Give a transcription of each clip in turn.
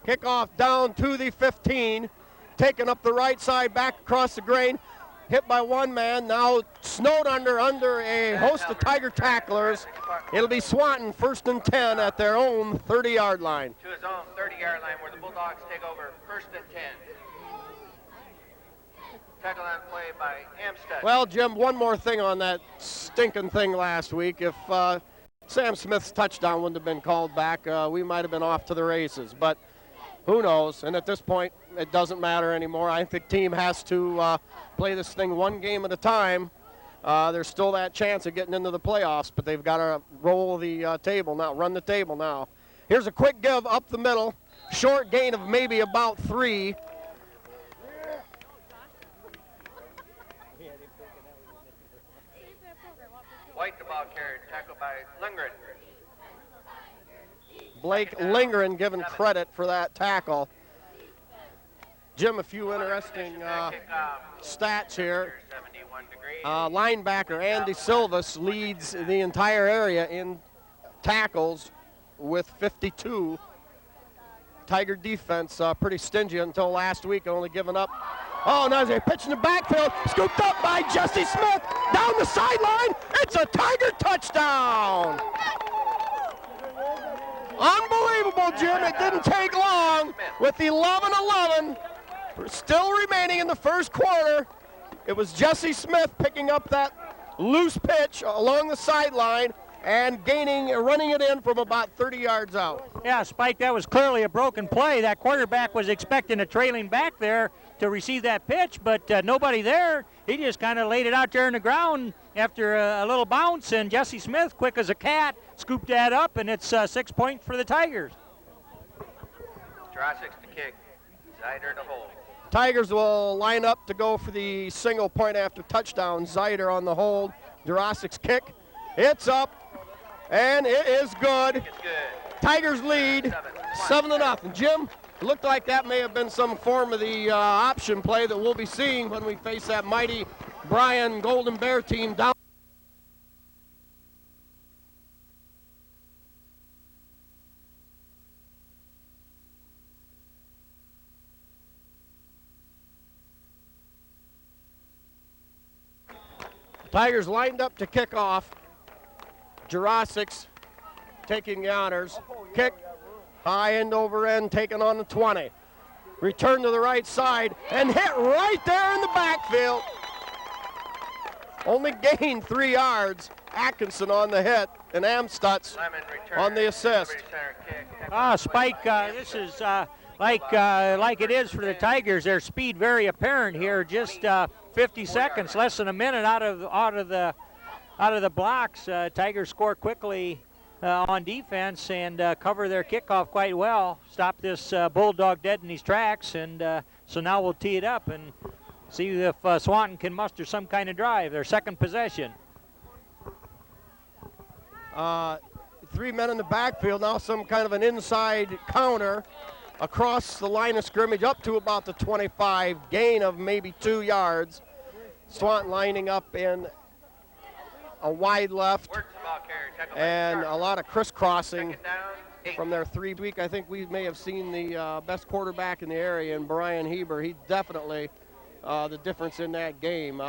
Kickoff down to the 15. Taken up the right side, back across the grain. Hit by one man, now snowed under a host of Tiger tacklers. It'll be Swanton 1st and 10 at their own 30-yard line. To his own 30-yard line where the Bulldogs take over 1st and 10. Tackle on play by Amstead. Well, Jim, one more thing on that stinking thing last week. If Sam Smith's touchdown wouldn't have been called back, we might have been off to the races. But who knows? And at this point, it doesn't matter anymore. I think the team has to play this thing one game at a time. There's still that chance of getting into the playoffs, but they've got to roll the table now, run the table now. Here's a quick give up the middle. Short gain of maybe about 3. White the ball carried, tackled by Lindgren. Blake Lindgren given credit for that tackle. Jim, a few interesting stats here. Linebacker Andy Silvas leads the entire area in tackles with 52. Tiger defense pretty stingy until last week, only giving up. Oh, now they pitch in the backfield, scooped up by Jesse Smith, down the sideline. It's a Tiger touchdown. Unbelievable, Jim. It didn't take long. With 11-11 still remaining in the first quarter, it was Jesse Smith picking up that loose pitch along the sideline and running it in from about 30 yards out. Yeah, Spike, that was clearly a broken play. That quarterback was expecting a trailing back there to receive that pitch, but nobody there. He just kind of laid it out there in the ground after a little bounce, and Jesse Smith, quick as a cat, scooped that up, and it's 6 points for the Tigers. Jurassic to kick, Zyder to hold. Tigers will line up to go for the single point after touchdown. Zyder on the hold. Jurassic's kick. It's up, and it is good. It's good. Tigers lead 7-0. Jim, it looked like that may have been some form of the option play that we'll be seeing when we face that mighty Bryan Golden Bear team down. Tigers lined up to kick off. Jurassic's taking the honors. Kick, high end over end, taken on the 20. Return to the right side and hit right there in the backfield. Only gained 3 yards. Atkinson on the hit and Amstutz on the assist. Spike, this is like it is for the Tigers. Their speed very apparent here. Just 50 seconds, less than a minute out of the blocks. Tigers score quickly on defense and cover their kickoff quite well. Stop this Bulldog dead in his tracks, and so now we'll tee it up and see if Swanton can muster some kind of drive. Their second possession. 3 men in the backfield, now some kind of an inside counter across the line of scrimmage up to about the 25, gain of maybe 2 yards. Swanton lining up in a wide left and a lot of crisscrossing from their 3 week. I think we may have seen the best quarterback in the area in Brian Heber. He definitely the difference in that game.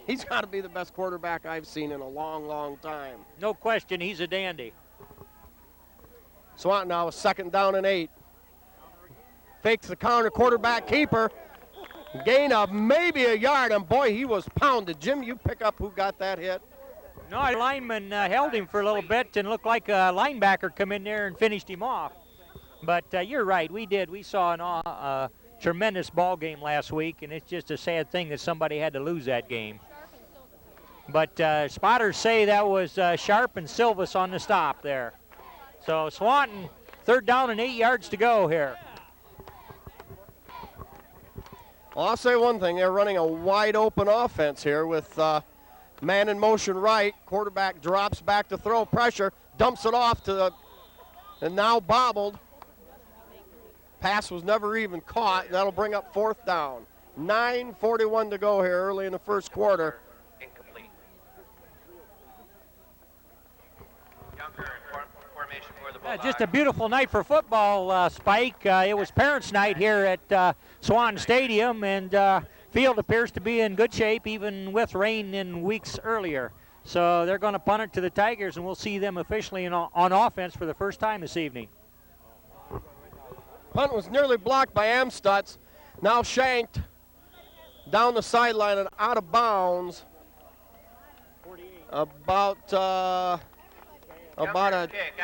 He's got to be the best quarterback I've seen in a long, long time. No question, he's a dandy. Swanton now is 2nd down and 8. Fakes the counter, quarterback keeper. Gain of maybe a yard, and boy, he was pounded. Jim, you pick up who got that hit? No, a lineman held him for a little bit and looked like a linebacker come in there and finished him off. But you're right, we did. We saw a tremendous ball game last week, and it's just a sad thing that somebody had to lose that game. But spotters say that was Sharp and Silvas on the stop there. So Swanton, 3rd down and 8 yards to go here. Well, I'll say one thing. They're running a wide open offense here with man in motion right. Quarterback drops back to throw, pressure, dumps it off to the, and now bobbled. Pass was never even caught, and that'll bring up 4th down. 9:41 to go here early in the first quarter. Just a beautiful night for football, Spike. It was Parents' Night here at Swanton Stadium, and field appears to be in good shape, even with rain in weeks earlier. So they're going to punt it to the Tigers, and we'll see them officially on offense for the first time this evening. Punt was nearly blocked by Amstutz. Now shanked down the sideline and out of bounds. About a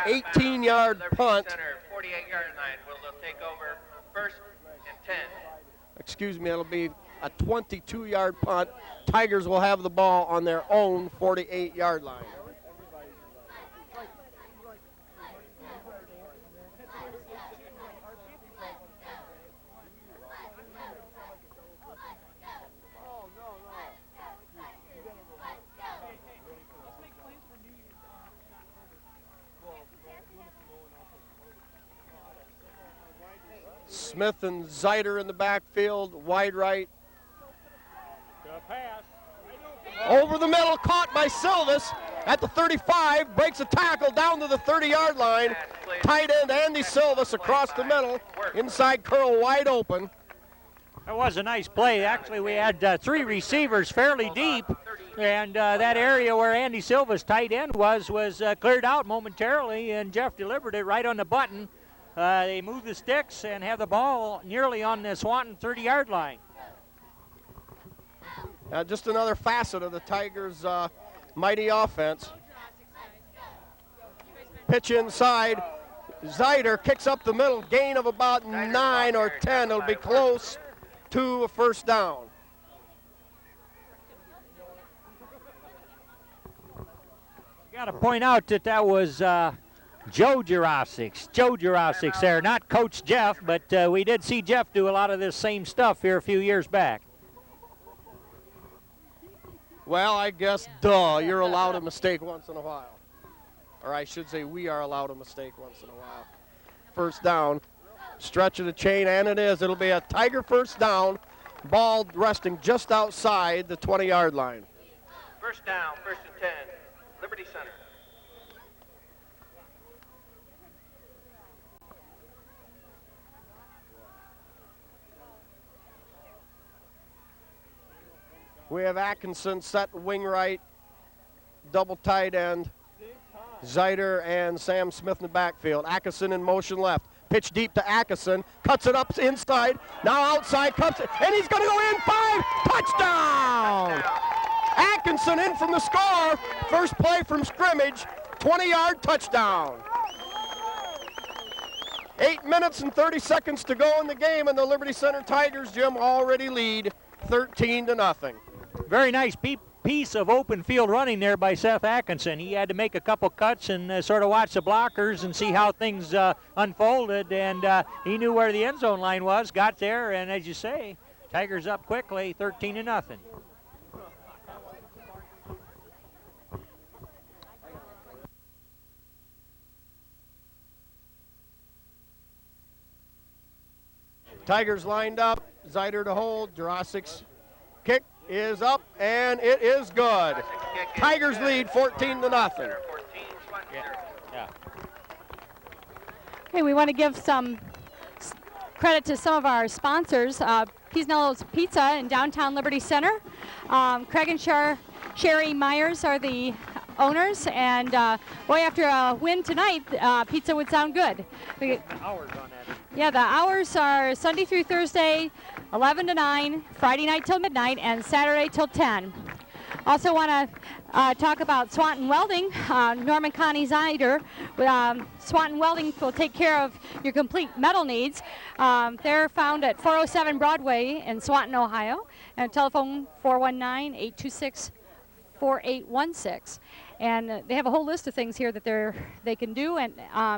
18-yard punt. 48-yard line. We'll take over 1st and 10. Excuse me, it'll be a 22-yard punt. Tigers will have the ball on their own 48-yard line. Smith and Zeiter in the backfield, wide right. Over the middle, caught by Silvis at the 35, breaks a tackle down to the 30-yard line. Tight end Andy Silvis across the middle, inside curl wide open. That was a nice play. Actually, we had 3 receivers fairly deep, and that area where Andy Silva's tight end was cleared out momentarily, and Jeff delivered it right on the button. They move the sticks and have the ball nearly on the Swanton 30-yard line. Just another facet of the Tigers' mighty offense. Pitch inside. Zeiter kicks up the middle, gain of about 9 or 10. It'll be close to a first down. Got to point out that was Joe Jurasics there, not Coach Jeff, but we did see Jeff do a lot of this same stuff here a few years back. Well, I guess, duh, you're allowed a mistake once in a while. Or I should say we are allowed a mistake once in a while. First down, stretch of the chain, and it is. It'll be a Tiger first down, ball resting just outside the 20-yard line. First down, 1st and 10, Liberty Center. We have Atkinson set wing right, double tight end. Zeiter and Sam Smith in the backfield. Atkinson in motion left. Pitch deep to Atkinson. Cuts it up inside. Now outside, cuts it, and he's going to go in. 5, touchdown! Atkinson in from the score. First play from scrimmage, 20-yard touchdown. 8 minutes and 30 seconds to go in the game, and the Liberty Center Tigers, Jim, already lead 13-0. Very nice piece of open field running there by Seth Atkinson. He had to make a couple cuts and sort of watch the blockers and see how things unfolded, and he knew where the end zone line was, got there, and as you say, Tigers up quickly, 13-0. Tigers lined up, Zeiter to hold, Jurasics kick is up, and it is good. Tigers lead 14-0. Yeah. Okay, we want to give some credit to some of our sponsors. Pisnello's Pizza in downtown Liberty Center. Craig and Sherry Myers are the owners, and boy, after a win tonight, pizza would sound good. Hours on that. Yeah, the hours are Sunday through Thursday, 11 to 9, Friday night till midnight, and Saturday till 10. Also want to talk about Swanton Welding. Norman Connie Zeiter. Swanton Welding will take care of your complete metal needs. They're found at 407 Broadway in Swanton, Ohio, and telephone 419-826-4816. And they have a whole list of things here that they can do, and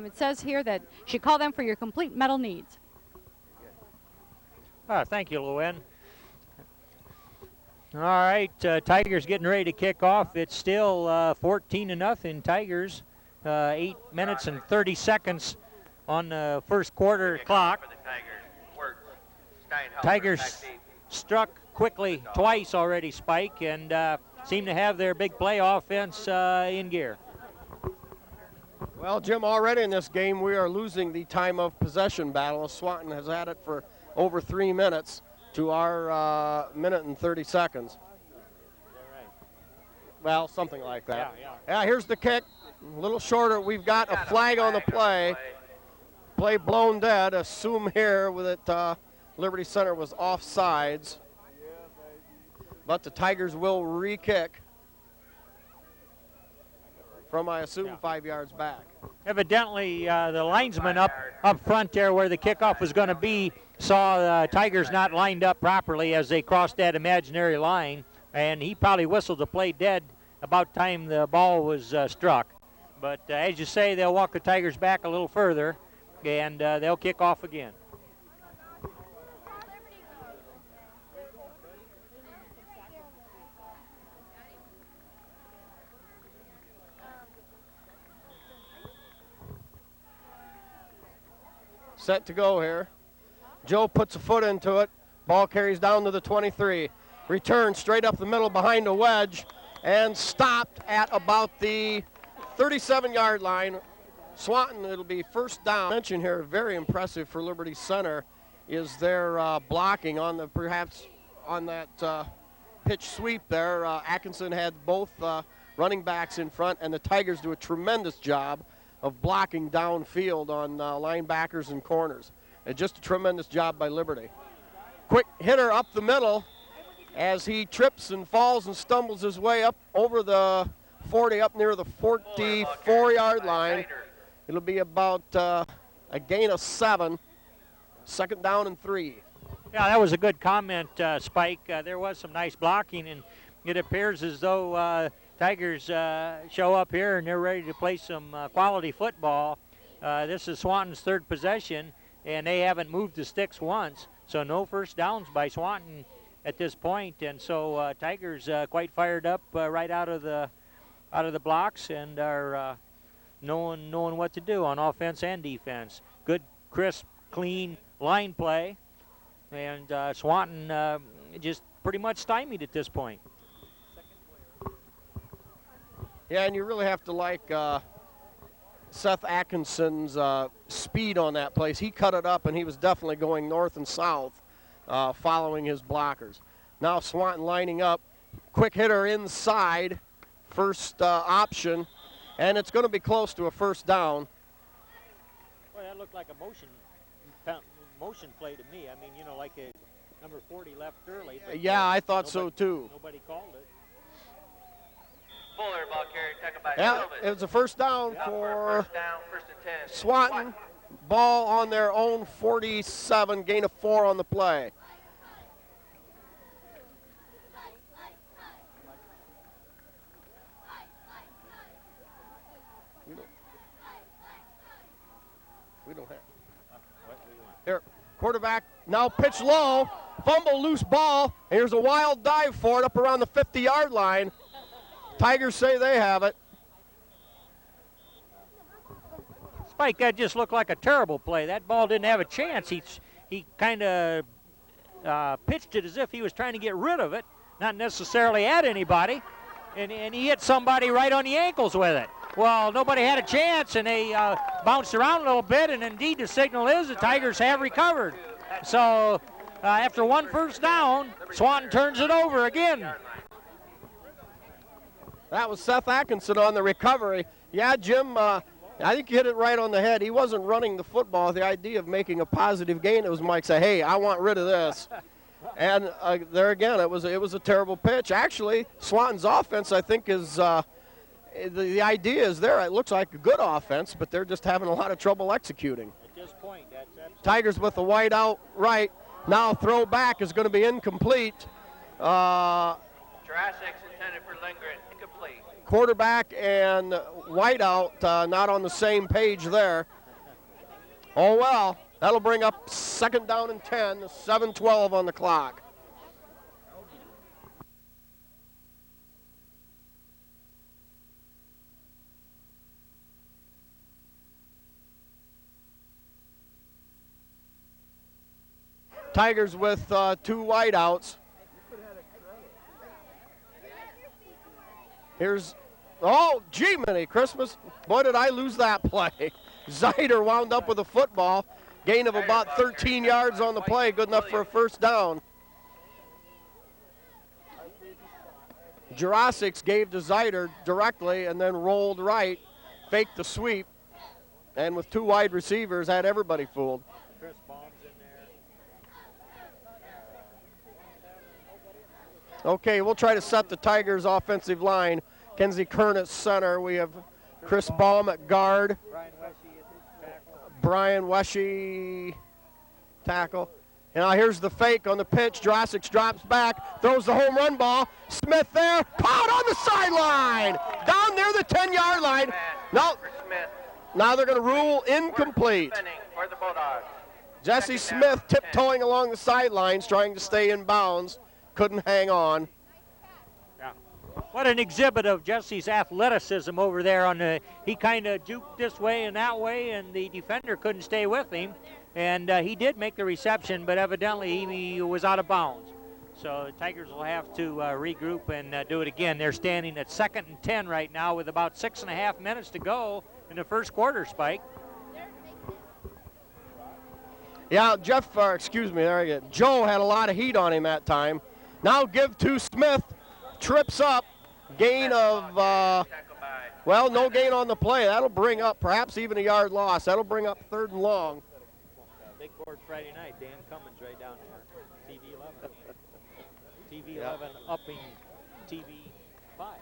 it says here that you should call them for your complete metal needs. Thank you, Luann. All right, Tigers getting ready to kick off. It's still 14-0 Tigers. 8 minutes and 30 seconds on the first quarter clock. Tigers struck quickly twice already, Spike, and seem to have their big play offense in gear. Well, Jim, already in this game, we are losing the time of possession battle. Swanton has had it for over 3 minutes to our minute and 30 seconds. Well, something like that. Yeah, here's the kick. A little shorter. We've got a flag on the play. Play blown dead. Assume here that Liberty Center was offsides. But the Tigers will re-kick from, I assume, 5 yards back. Evidently, the linesman up front there where the kickoff was going to be saw the Tigers not lined up properly as they crossed that imaginary line, and he probably whistled the play dead about time the ball was struck. But as you say, they'll walk the Tigers back a little further, and they'll kick off again. Set to go here. Joe puts a foot into it. Ball carries down to the 23. Return straight up the middle behind a wedge and stopped at about the 37-yard line. Swanton, it'll be first down. Mention here, very impressive for Liberty Center, is their blocking on the perhaps on that pitch sweep there. Atkinson had both running backs in front, and the Tigers do a tremendous job of blocking downfield on linebackers and corners. Just a tremendous job by Liberty. Quick hitter up the middle as he trips and falls and stumbles his way up over the 40, up near the 44-yard line. It'll be about a gain of 7, second down and 3. Yeah, that was a good comment, Spike. There was some nice blocking, and it appears as though Tigers show up here and they're ready to play some quality football. This is Swanton's third possession, and they haven't moved the sticks once, so no first downs by Swanton at this point. And so Tigers quite fired up right out of the blocks and are knowing what to do on offense and defense. Good, crisp, clean line play, and Swanton just pretty much stymied at this point. Yeah, and you really have to like Seth Atkinson's speed on that place. He cut it up, and he was definitely going north and south following his blockers. Now Swanton lining up. Quick hitter inside, first option, and it's going to be close to a first down. Well, that looked like a motion play to me. I mean, you know, like a number 40 left early. Yeah, I thought so too. Nobody called it. Fuller, ball carried, taken by Yeah, Silvas. it was a first down for First down, first and 10. Swanton. Ball on their own 47, gain of 4 on the play. We don't have. Here, quarterback now pitch low, fumble, loose ball. Here's a wild dive for it up around the 50-yard line. Tigers say they have it. Spike, that just looked like a terrible play. That ball didn't have a chance. He kind of pitched it as if he was trying to get rid of it, not necessarily at anybody, and he hit somebody right on the ankles with it. Well, nobody had a chance, and they bounced around a little bit, and indeed the signal is the Tigers have recovered. So after one first down, Swanton turns it over again. That was Seth Atkinson on the recovery. Yeah, Jim, I think you hit it right on the head. He wasn't running the football. The idea of making a positive gain, it was Mike say, hey, I want rid of this. And there again, it was a terrible pitch. Actually, Swanton's offense, I think, is the idea is there. It looks like a good offense, but they're just having a lot of trouble executing. At this point, that's Tigers with the white out right. Now throw back is going to be incomplete. Jurassic's intended for Lindgren, incomplete. Quarterback and whiteout not on the same page there. Oh well, that'll bring up second down and 10, 7:12 on the clock. Tigers with 2 whiteouts. Here's Oh, gee, many Christmas. Boy, did I lose that play. Zyder wound up with a football. Gain of about 13 yards on the play. Good enough for a first down. Jurasics gave to Zyder directly and then rolled right, faked the sweep, and with two wide receivers had everybody fooled. Chris Baum's in there. Okay, we'll try to set the Tigers' offensive line. Kenzie Kern at center. We have Chris Baum at guard. Brian Weshy tackle. And now here's the fake on the pitch. Jurasics drops back, throws the home run ball. Smith there, caught on the sideline. Down near the 10-yard line. Now they're going to rule incomplete. For the Bulldogs. Jesse Smith tiptoeing along the sidelines, trying to stay in bounds. Couldn't hang on. Yeah. What an exhibit of Jesse's athleticism over there. He kind of juked this way and that way, and the defender couldn't stay with him. And he did make the reception, but evidently he was out of bounds. So the Tigers will have to regroup and do it again. They're standing at 2nd and 10 right now with about 6.5 minutes to go in the first quarter, Spike. Yeah, Joe had a lot of heat on him that time. Now give to Smith, trips up, gain of, no gain on the play. That'll bring up perhaps even a yard loss. That'll bring up 3rd and long. Big board Friday night, Dan Cummins right down there, TV 11. TV 11 upping TV 5.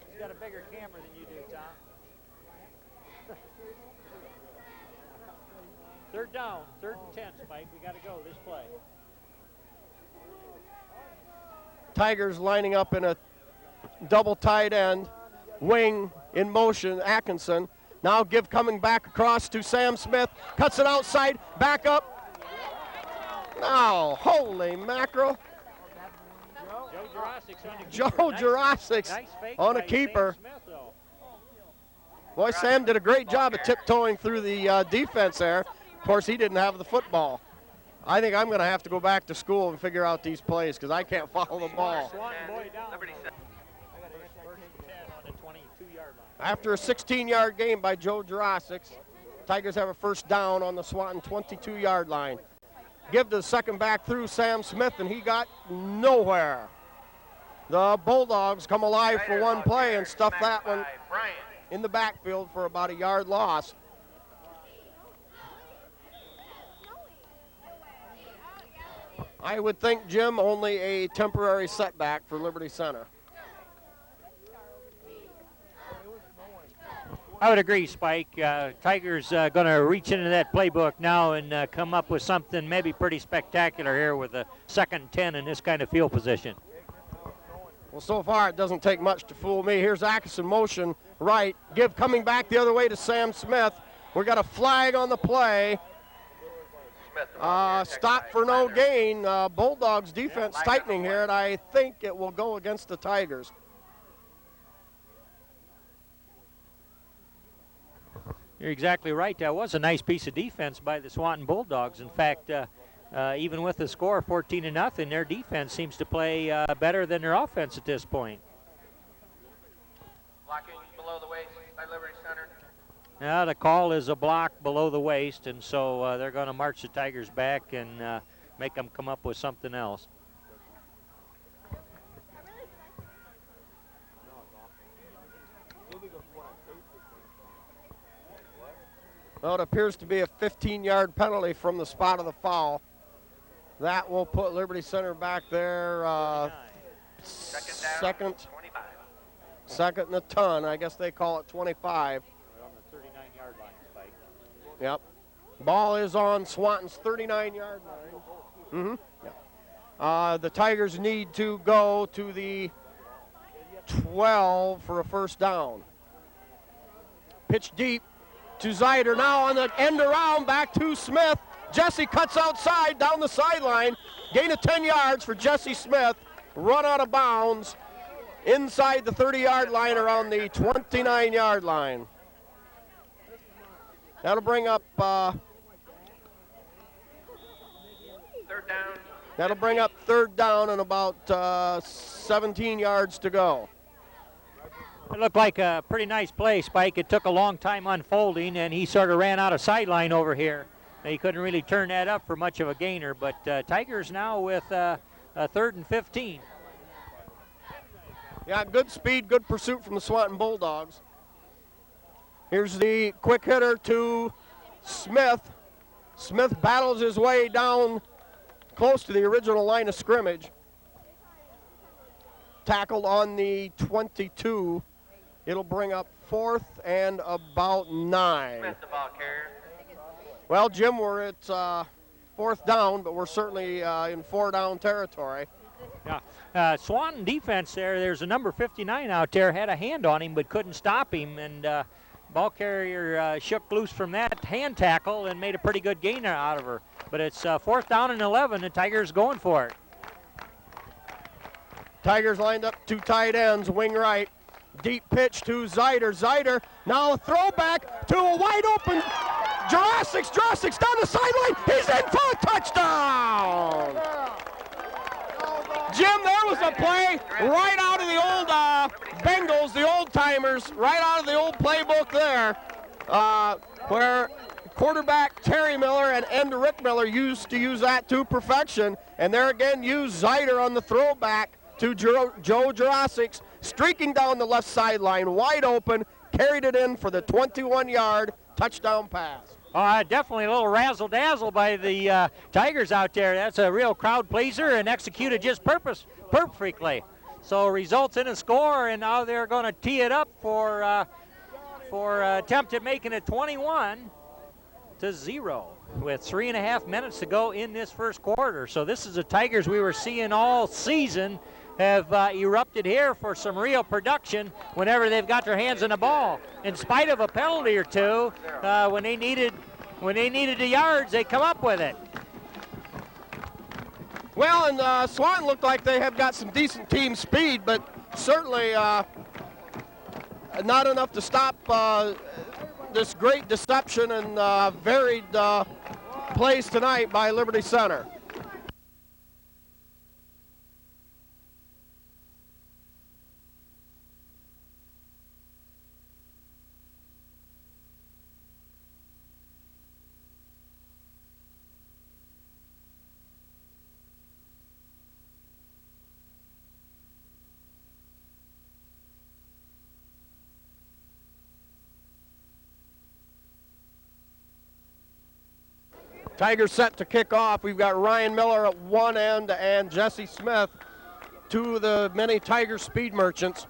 He's got a bigger camera than you do, Tom. 3rd down, 3rd and 10, Spike. We got to go this play. Tigers lining up in a double tight end, wing in motion, Atkinson. Now give coming back across to Sam Smith, cuts it outside, back up. Now, holy mackerel. Joe Jurasics on a keeper. Boy, Sam did a great job of tiptoeing through the defense there. Of course, he didn't have the football. I think I'm going to have to go back to school and figure out these plays because I can't follow the ball. After a 16-yard game by Joe Jurasics, Tigers have a first down on the Swanton 22-yard line. Give to the second back through Sam Smith, and he got nowhere. The Bulldogs come alive for one play and stuff that one in the backfield for about a yard loss. I would think, Jim, only a temporary setback for Liberty Center. I would agree, Spike. Tigers going to reach into that playbook now and come up with something maybe pretty spectacular here with a 2nd and 10 in this kind of field position. Well, so far it doesn't take much to fool me. Here's Atkinson motion right. Give coming back the other way to Sam Smith. We got a flag on the play. Stop for no gain. Bulldogs defense tightening here, and I think it will go against the Tigers. You're exactly right. That was a nice piece of defense by the Swanton Bulldogs. In fact, even with the score 14-0, their defense seems to play better than their offense at this point. Blocking below the waist by Liberty Center. Now the call is a block below the waist, and so they're going to march the Tigers back and make them come up with something else. Well, it appears to be a 15-yard penalty from the spot of the foul. That will put Liberty Center back there second and a ton. I guess they call it 25. Right on the 39-yard line, Spike. Yep. Ball is on Swanton's 39-yard line. The Tigers need to go to the 12 for a first down. Pitch deep to Zyder, now on the end around, back to Smith. Jesse cuts outside, down the sideline. Gain of 10 yards for Jesse Smith. Run out of bounds inside the 30-yard line around the 29-yard line. That'll bring up 3rd down That'll bring up 3rd down and about 17 yards to go. It looked like a pretty nice play, Spike. It took a long time unfolding, and he sort of ran out of sideline over here. He couldn't really turn that up for much of a gainer, but Tigers now with a 3rd and 15. Yeah, good speed, good pursuit from the Swanton Bulldogs. Here's the quick hitter to Smith. Smith battles his way down close to the original line of scrimmage. Tackled on the 22. It'll bring up 4th and about 9. Smith, the ball carrier. Well, Jim, we're at 4th down, but we're certainly in 4-down territory. Yeah, Swanton defense there's a number 59 out there, had a hand on him but couldn't stop him, and ball carrier shook loose from that hand tackle and made a pretty good gainer out of her. But it's 4th down and 11, the Tigers going for it. Tigers lined up 2 tight ends, wing right. Deep pitch to Zeider. Zeider now a throwback to a wide open Jurassic. Jurassic's down the sideline. He's in for a touchdown. Jim, there was a play right out of the old Bengals, the old timers, right out of the old playbook there, where quarterback Terry Miller and end Rick Miller used to use that to perfection. And there again, used Zeider on the throwback to Joe Jurassic's, streaking down the left sideline, wide open, carried it in for the 21-yard touchdown pass. Definitely a little razzle-dazzle by the Tigers out there. That's a real crowd pleaser and executed just perfectly. So results in a score, and now they're going to tee it up for attempt at making it 21-0 with 3.5 minutes to go in this first quarter. So this is the Tigers we were seeing all season have erupted here for some real production whenever they've got their hands on the ball. In spite of a penalty or two, when they needed the yards, they come up with it. Well, and Swanton looked like they have got some decent team speed, but certainly not enough to stop this great deception and varied plays tonight by Liberty Center. Tigers set to kick off. We've got Ryan Miller at one end and Jesse Smith, 2 of the many Tiger speed merchants,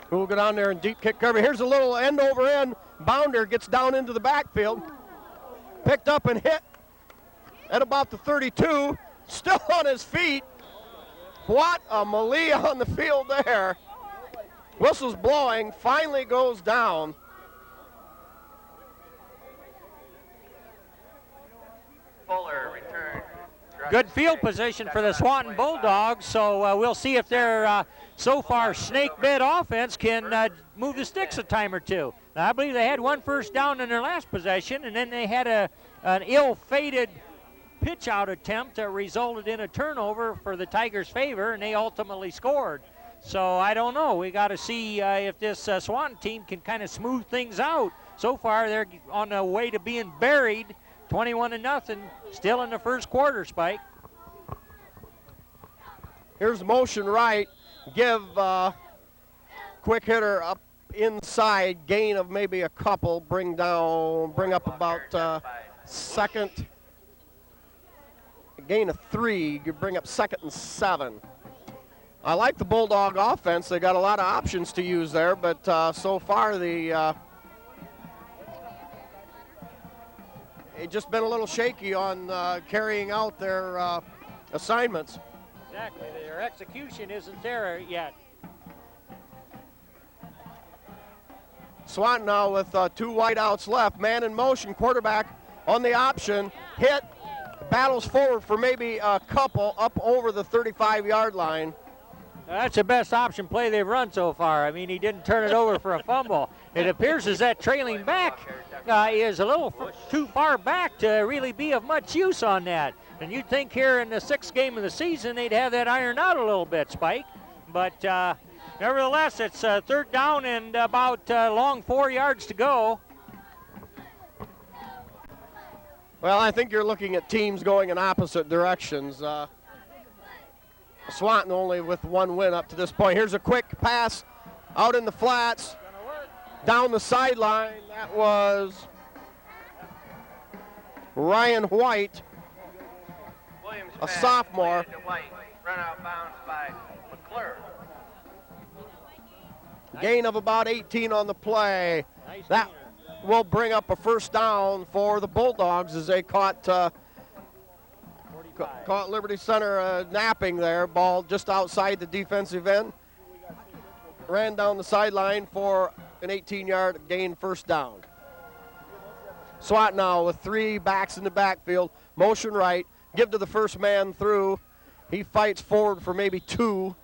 who will go down there and deep kick cover. Here's a little end over end bounder, gets down into the backfield, picked up and hit at about the 32, still on his feet. What a melee on the field there. Whistle's blowing, finally goes down. Fuller return. Good field position for the Swanton Bulldogs, so we'll see if their so far snake bit offense can move the sticks a time or two. Now, I believe they had 1 first down in their last possession, and then they had an ill-fated pitch-out attempt that resulted in a turnover for the Tigers' favor, and they ultimately scored. So I don't know. We got to see if this Swanton team can kind of smooth things out. So far, they're on the way to being buried, 21-0, still in the first quarter, Spike. Here's motion right. Give quick hitter up inside, gain of maybe a couple, bring up about second. Gain of 3, you bring up 2nd and 7. I like the Bulldog offense. They got a lot of options to use there, but so far it's just been a little shaky on carrying out their assignments. Exactly, their execution isn't there yet. Swanton now with 2 wideouts left, man in motion, quarterback on the option, hit, battles forward for maybe a couple, up over the 35-yard line. That's the best option play they've run so far. I mean, he didn't turn it over for a fumble. It appears as that trailing back is a little too far back to really be of much use on that. And you'd think here in the 6th game of the season they'd have that ironed out a little bit, Spike. But nevertheless, it's 3rd down and about long 4 yards to go. Well, I think you're looking at teams going in opposite directions. Swanton only with 1 win up to this point. Here's a quick pass out in the flats, down the sideline. That was Ryan White, Williams a pass sophomore. completed to White. Run out bounds by McClure. Gain of about 18 on the play. That will bring up a 1st down for the Bulldogs as they caught Liberty Center napping there. Ball just outside the defensive end. Ran down the sideline for an 18-yard gain, 1st down. Swanton now with 3 backs in the backfield. Motion right. Give to the first man through. He fights forward for maybe 2.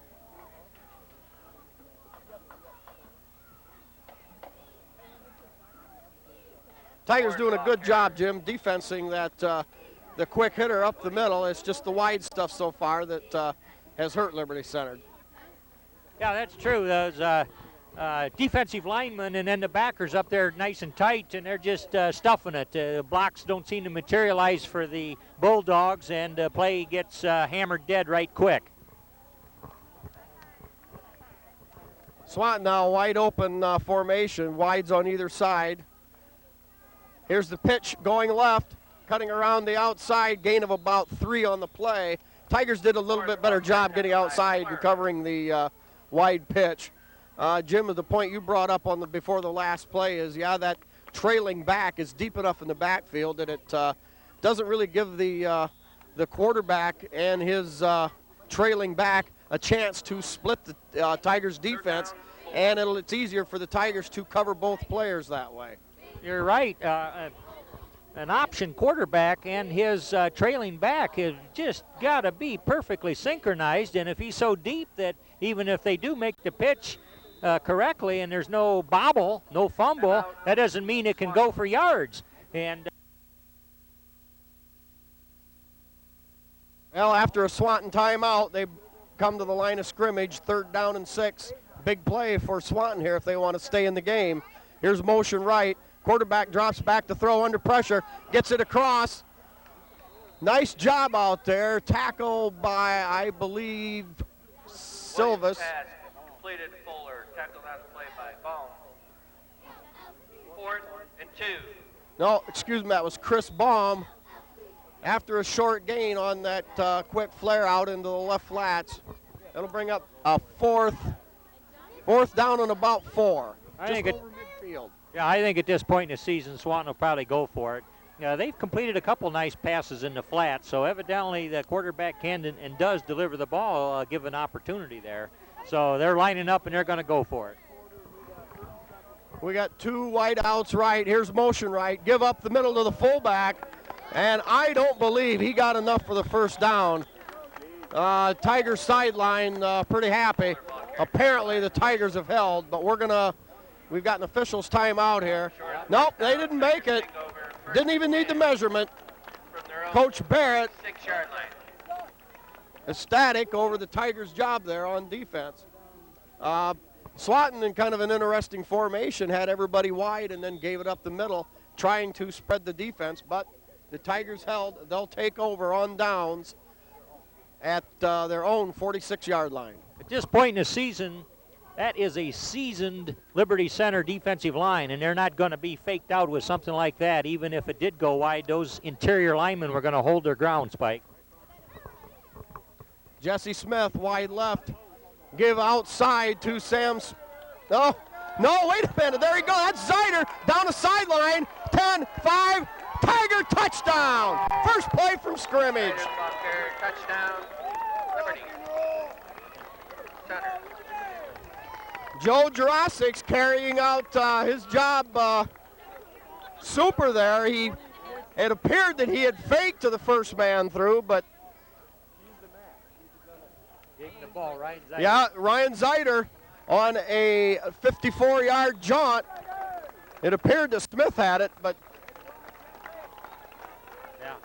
Tigers doing a good job, Jim, defensing that the quick hitter up the middle. It's just the wide stuff so far that has hurt Liberty Center. Yeah, that's true. Those defensive linemen and then the backers up there nice and tight, and they're just stuffing it. The blocks don't seem to materialize for the Bulldogs, and the play gets hammered dead right quick. Swanton now wide open formation, wides on either side. Here's the pitch going left, cutting around the outside, gain of about 3 on the play. Tigers did a little bit better job getting outside and covering the wide pitch. Jim, the point you brought up on before the last play is, yeah, that trailing back is deep enough in the backfield that it doesn't really give the quarterback and his trailing back a chance to split the Tigers defense, and it's easier for the Tigers to cover both players that way. You're right. An option quarterback and his trailing back has just got to be perfectly synchronized, and if he's so deep that even if they do make the pitch correctly and there's no bobble, no fumble, that doesn't mean it can go for yards. And well, after a Swanton timeout, they come to the line of scrimmage, 3rd down and 6. Big play for Swanton here if they want to stay in the game. Here's motion right. Quarterback drops back to throw under pressure, gets it across. Nice job out there. Tackle by, I believe, Silvis. Pass completed to Fuller. Tackled out of play by Baum. 4th and 2. No, excuse me, that was Chris Baum. After a short gain on that quick flare out into the left flats, it'll bring up a fourth down and about 4. I think over midfield. Yeah, I think at this point in the season, Swanton will probably go for it. They've completed a couple nice passes in the flat, so evidently the quarterback can and does deliver the ball given opportunity there. So they're lining up and they're going to go for it. We got 2 wide outs right. Here's motion right. Give up the middle to the fullback, and I don't believe he got enough for the 1st down. Tigers sideline pretty happy. Apparently the Tigers have held, but we've got an official's timeout here. Nope, they didn't make it. Didn't even need the measurement. Coach Barrett 6-yard line. ecstatic over the Tigers' job there on defense. Swanton, in kind of an interesting formation, had everybody wide and then gave it up the middle, trying to spread the defense, but the Tigers held. They'll take over on downs at their own 46-yard line. At this point in the season, that is a seasoned Liberty Center defensive line, and they're not going to be faked out with something like that. Even if it did go wide, those interior linemen were going to hold their ground, Spike. Jesse Smith, wide left. Give outside to Sam's. No, wait a minute. There he goes. That's Zider down the sideline. 10, 5, Tiger touchdown. First play from scrimmage. Touchdown, Liberty. Center. Joe Jurassic's carrying out his job super there. It appeared that he had faked to the first man through, but Taking the ball, Ryan Zeiter. Yeah, Ryan Zeiter on a 54-yard jaunt. It appeared that Smith had it, but yeah.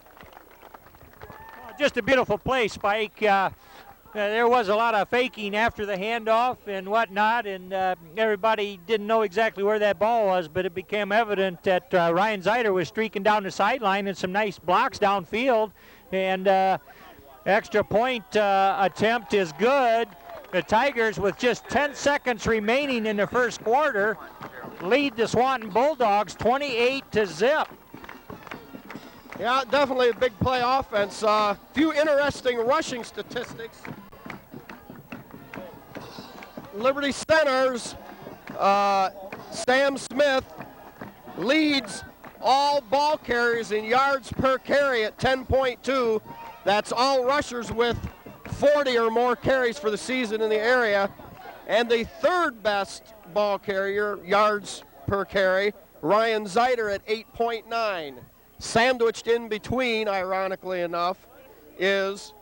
Well, just a beautiful play, Spike. There was a lot of faking after the handoff and whatnot, and everybody didn't know exactly where that ball was, but it became evident that Ryan Zeiter was streaking down the sideline and some nice blocks downfield, and extra point attempt is good. The Tigers, with just 10 seconds remaining in the first quarter, lead the Swanton Bulldogs 28-0. yeah, definitely a big play offense. Few interesting rushing statistics. Liberty Center's Sam Smith leads all ball carriers in yards per carry at 10.2. That's all rushers with 40 or more carries for the season in the area. And the third best ball carrier, yards per carry, Ryan Zeiter at 8.9. Sandwiched in between, ironically enough, is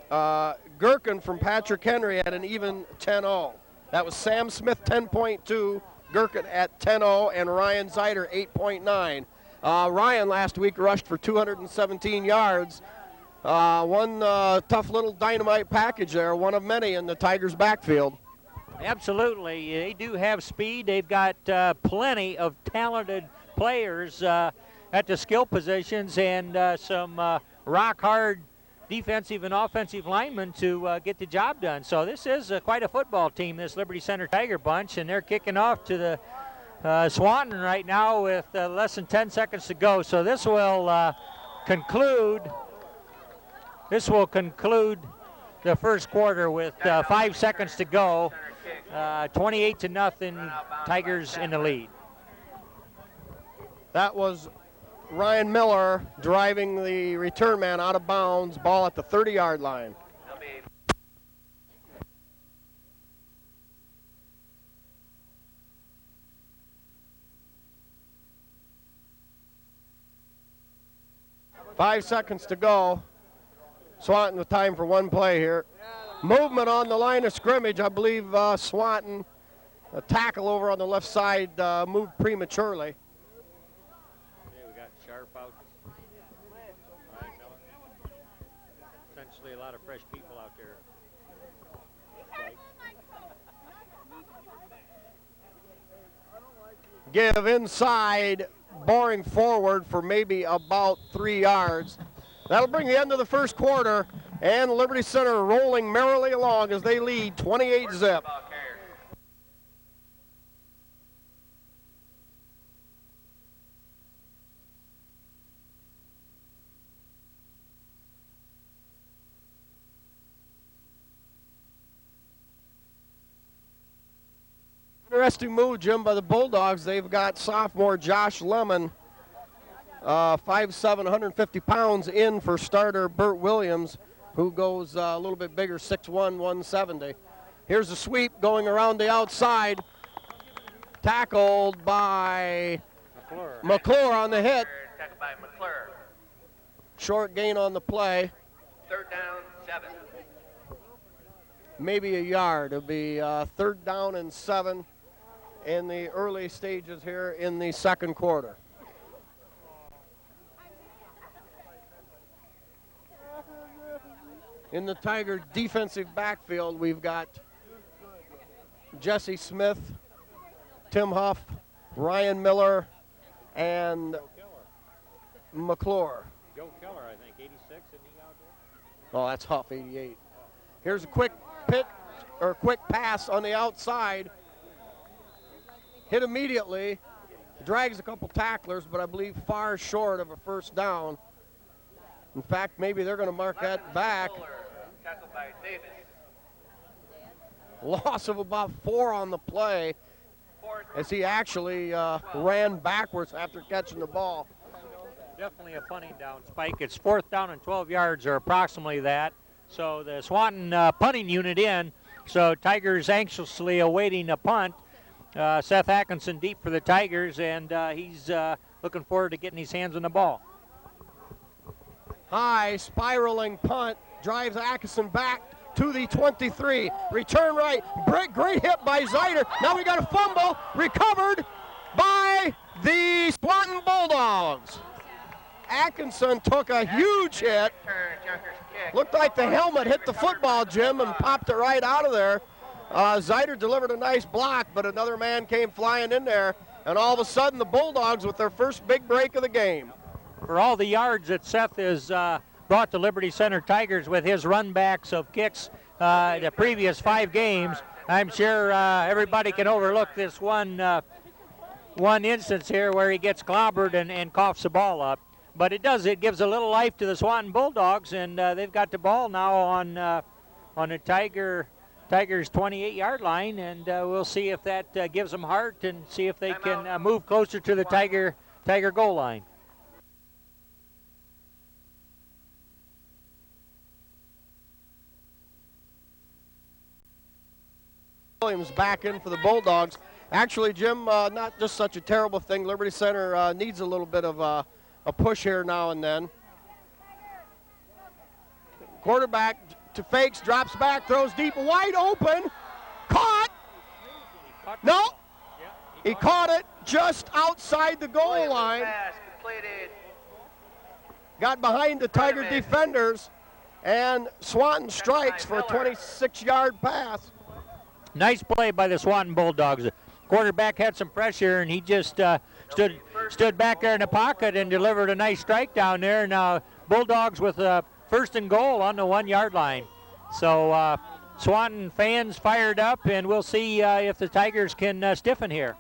Gherkin from Patrick Henry at an even 10-0. That was Sam Smith 10.2, Gherkin at 10-0, and Ryan Zeiter 8.9. Ryan last week rushed for 217 yards. One tough little dynamite package there, one of many in the Tigers' backfield. Absolutely. They do have speed. They've got plenty of talented players at the skill positions and some rock-hard defensive and offensive linemen to get the job done. So this is quite a football team, this Liberty Center Tiger bunch, and they're kicking off to the Swanton right now with less than 10 seconds to go. So this will conclude the first quarter with 5 seconds to go. 28-0, Tigers in the lead. That was Ryan Miller driving the return man out of bounds, ball at the 30-yard line. 5 seconds to go. Swanton with time for one play here. Movement on the line of scrimmage. I believe Swanton, a tackle over on the left side, moved prematurely. Yeah, we got Sharp out. Essentially a lot of fresh people out there. Give inside, boring forward for maybe about 3 yards. That'll bring the end of the first quarter, and Liberty Center rolling merrily along as they lead 28-0. Interesting move, Jim, by the Bulldogs. They've got sophomore Josh Lemon, 5'7", 150 pounds, in for starter Burt Williams, who goes a little bit bigger, 6'1", 170. Here's a sweep going around the outside. Tackled by McClure on the hit. Tackled by McClure. Short gain on the play. 3rd down, 7. Maybe a yard. It'll be 3rd down and 7 in the early stages here in the second quarter. In the Tiger defensive backfield, we've got Jesse Smith, Tim Huff, Ryan Miller, and McClure. Joe Keller, I think, 86, isn't he out there? Oh, that's Huff, 88. Here's a quick pass on the outside. Hit immediately, drags a couple tacklers, but I believe far short of a first down. In fact, maybe they're going to mark that back. Tackled by Davis. Loss of about 4 on the play as he actually ran backwards after catching the ball. Definitely a punting down, Spike. It's 4th down and 12 yards, or approximately that. So the Swanton punting unit in. So Tigers anxiously awaiting a punt. Seth Atkinson deep for the Tigers, and he's looking forward to getting his hands on the ball. High spiraling punt drives Atkinson back to the 23. Return right. Great hit by Zeider. Now we got a fumble. Recovered by the Swanton Bulldogs. Atkinson took a huge hit. Looked like the helmet hit the football, Jim, and popped it right out of there. Zeider delivered a nice block, but another man came flying in there, and all of a sudden the Bulldogs with their first big break of the game. For all the yards that Seth has brought the Liberty Center Tigers with his run backs of kicks the previous 5 games, I'm sure everybody can overlook this one instance here where he gets clobbered and coughs the ball up. But it gives a little life to the Swanton Bulldogs, and they've got the ball now on the Tigers' 28-yard line, and we'll see if that gives them heart and see if they can move closer to the Tiger goal line. Williams back in for the Bulldogs. Actually, Jim, not just such a terrible thing. Liberty Center needs a little bit of a push here now and then. Quarterback to fakes, drops back, throws deep, wide open. Caught! No! He caught it just outside the goal line. Got behind the Tiger defenders, and Swanton strikes for a 26-yard pass. Nice play by the Swanton Bulldogs. The quarterback had some pressure, and he just stood back there in the pocket and delivered a nice strike down there. Now Bulldogs with a 1st and goal on the 1-yard line. So Swanton fans fired up, and we'll see if the Tigers can stiffen here.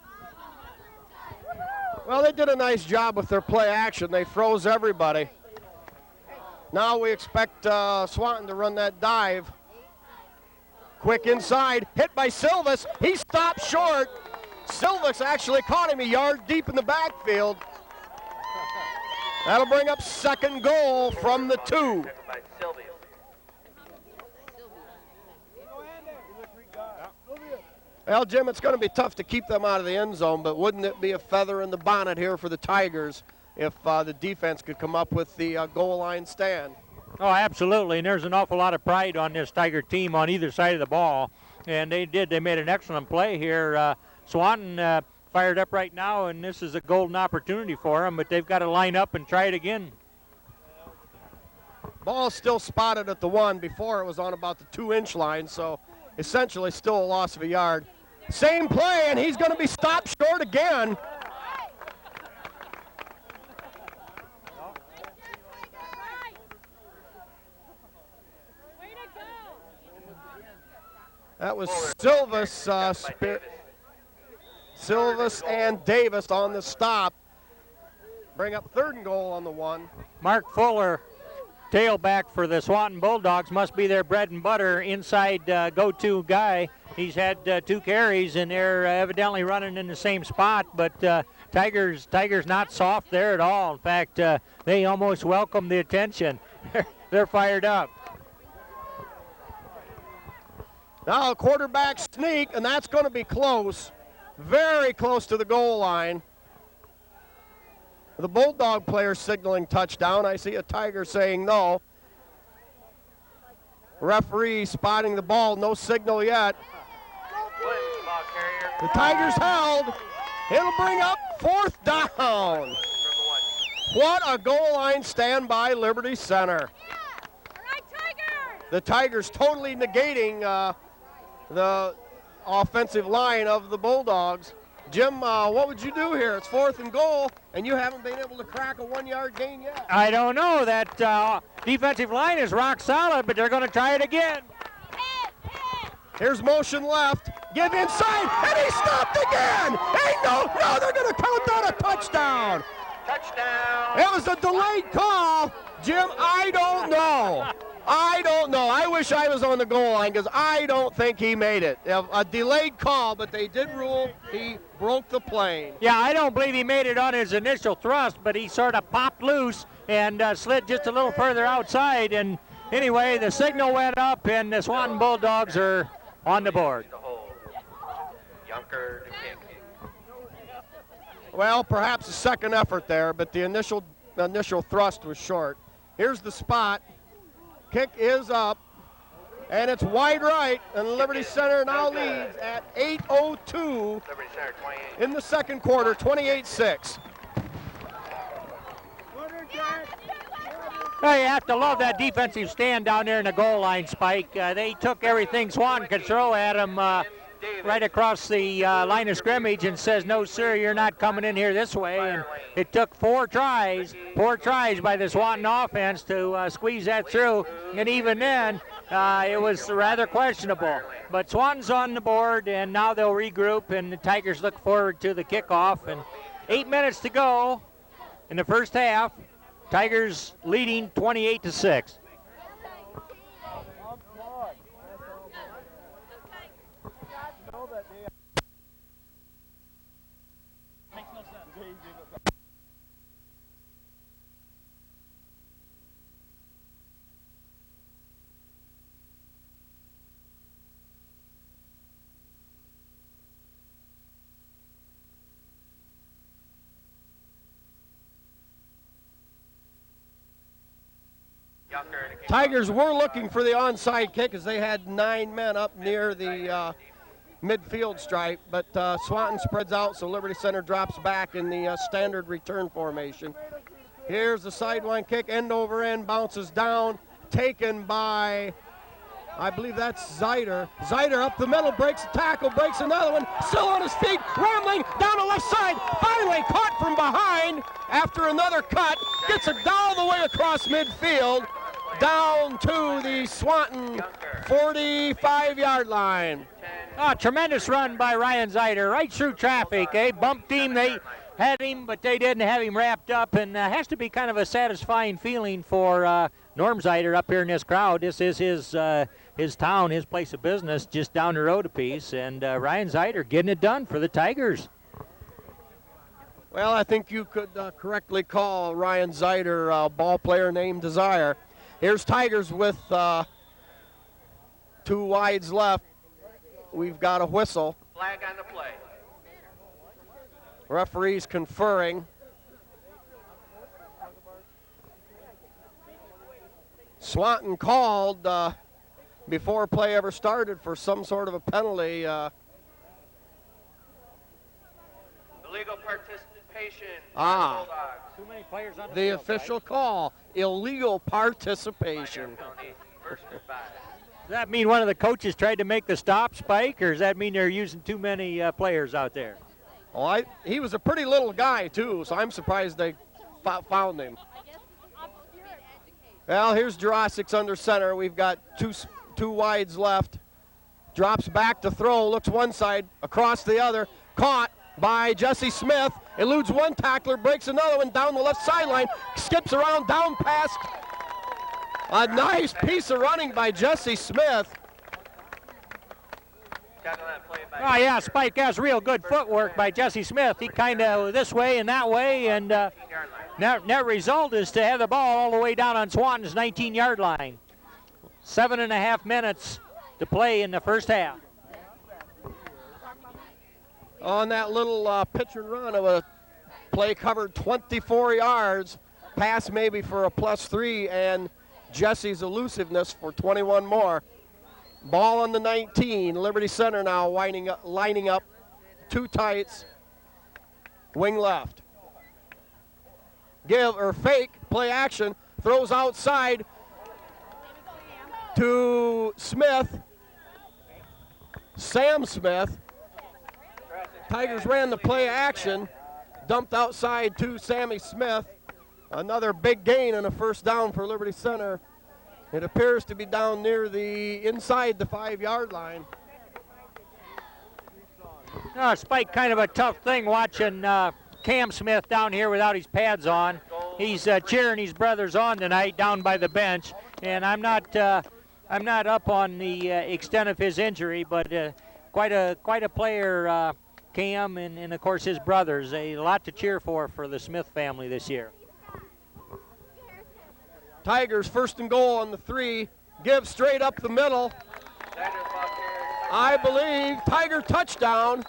Well, they did a nice job with their play action. They froze everybody. Now we expect Swanton to run that dive. Quick inside, hit by Silvis. He stopped short. Silvis actually caught him a yard deep in the backfield. That'll bring up 2nd goal from the 2. Well, Jim, it's going to be tough to keep them out of the end zone, but wouldn't it be a feather in the bonnet here for the Tigers if the defense could come up with the goal line stand? Oh, absolutely, and there's an awful lot of pride on this Tiger team on either side of the ball, and they made an excellent play here. Swanton fired up right now, and this is a golden opportunity for them, but they've got to line up and try it again. Ball still spotted at the 1. Before it was on about the 2-inch line, so essentially still a loss of a yard. Same play, and he's going to be stopped short again. That was Silvis and Davis on the stop. Bring up 3rd and goal on the 1. Mark Fuller, tailback for the Swanton Bulldogs, must be their bread and butter inside go-to guy. He's had 2 carries, and they're evidently running in the same spot, but Tigers not soft there at all. In fact, they almost welcome the attention. They're fired up. Now a quarterback sneak, and that's going to be close. Very close to the goal line. The Bulldog player signaling touchdown. I see a Tiger saying no. Referee spotting the ball, no signal yet. The Tigers held. It'll bring up 4th down. What a goal line stand by Liberty Center. The Tigers totally negating the offensive line of the Bulldogs. Jim, what would you do here? It's 4th and goal, and you haven't been able to crack a 1-yard gain yet. I don't know. That defensive line is rock solid, but they're going to try it again. Here's motion left. Give inside, and he stopped again. Hey, no, they're going to count that a touchdown. Touchdown. It was a delayed call. Jim, I don't know. I wish I was on the goal line because I don't think he made it. A delayed call, but they did rule he broke the plane. Yeah, I don't believe he made it on his initial thrust, but he sort of popped loose and slid just a little further outside. And anyway, the signal went up, and the Swanton Bulldogs are on the board. Junker to kick. Well, perhaps a second effort there, but the initial thrust was short. Here's the spot. Kick is up, And it's wide right, and Liberty Center now leads at 8:02 Liberty Center 28. in the second quarter, 28-6. Well, you have to love that defensive stand down there in the goal line, Spike. They took everything Swanton could throw at them right across the line of scrimmage and says, no, sir, you're not coming in here this way. And it took four tries by the Swanton offense to squeeze that through. And even then, it was rather questionable. But Swanton's on the board, and now they'll regroup, and the Tigers look forward to the kickoff. And 8 minutes to go in the first half. Tigers leading 28-6. Tigers were looking for the onside kick as they had 9 men up near the midfield stripe, but Swanton spreads out, so Liberty Center drops back in the standard return formation. Here's the sideline kick, end over end, bounces down, taken by, I believe that's Zeider. Zeider up the middle, breaks a tackle, breaks another one, still on his feet, rambling down the left side, finally caught from behind after another cut, gets it all the way across midfield, down to the Swanton 45-yard line. Oh, tremendous run by Ryan Zeider, right through traffic. Bumped him, they had him, but they didn't have him wrapped up, and has to be kind of a satisfying feeling for Norm Zeider up here in this crowd. This is his town, his place of business, just down the road a piece, and Ryan Zeider getting it done for the Tigers. Well, I think you could correctly call Ryan Zeider a ball player named Desire. Here's Tigers with 2 wides left. We've got a whistle. Flag on the play. Referees conferring. Swanton called before play ever started for some sort of a penalty. Illegal participation. Ah. Bulldogs. Too many players on The official call, illegal participation. Penalty, first and 5. Does that mean one of the coaches tried to make the stop, Spike, or does that mean they're using too many players out there? Well, he was a pretty little guy, too, so I'm surprised they found him. Well, here's Jurasic's under center. We've got two wides left. Drops back to throw, looks one side, across the other. Caught by Jesse Smith. Eludes one tackler, breaks another one down the left sideline. Skips around, down past. A nice piece of running by Jesse Smith. Oh, yeah, Spike has real good footwork by Jesse Smith. He kind of this way and that way, and net result is to have the ball all the way down on Swanton's 19-yard line. 7.5 minutes to play in the first half. On that little pitch and run of a play covered 24 yards, pass maybe for a +3, and Jesse's elusiveness for 21 more. Ball on the 19. Liberty Center now lining up 2 tights, wing left. Fake, play action, throws outside to Smith. Sam Smith. Tigers ran the play action, dumped outside to Sammy Smith. Another big gain and a first down for Liberty Center. It appears to be down near inside the 5-yard line. Oh, Spike, kind of a tough thing watching Cam Smith down here without his pads on. He's cheering his brothers on tonight down by the bench, and I'm not up on the extent of his injury, but quite a player, Cam, and of course his brothers. A lot to cheer for the Smith family this year. Tigers first and goal on the 3. Give straight up the middle. I believe Tiger touchdown.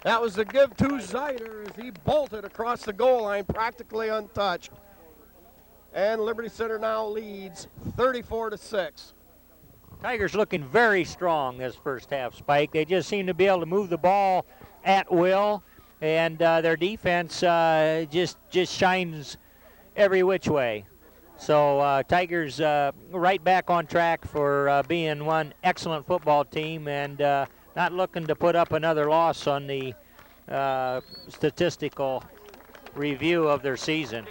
That was the give to Zeider as he bolted across the goal line, practically untouched. and Liberty Center now leads 34-6. Tigers looking very strong this first half, Spike. They just seem to be able to move the ball at will, and their defense just shines every which way. So Tigers right back on track for being one excellent football team, and not looking to put up another loss on the statistical review of their season.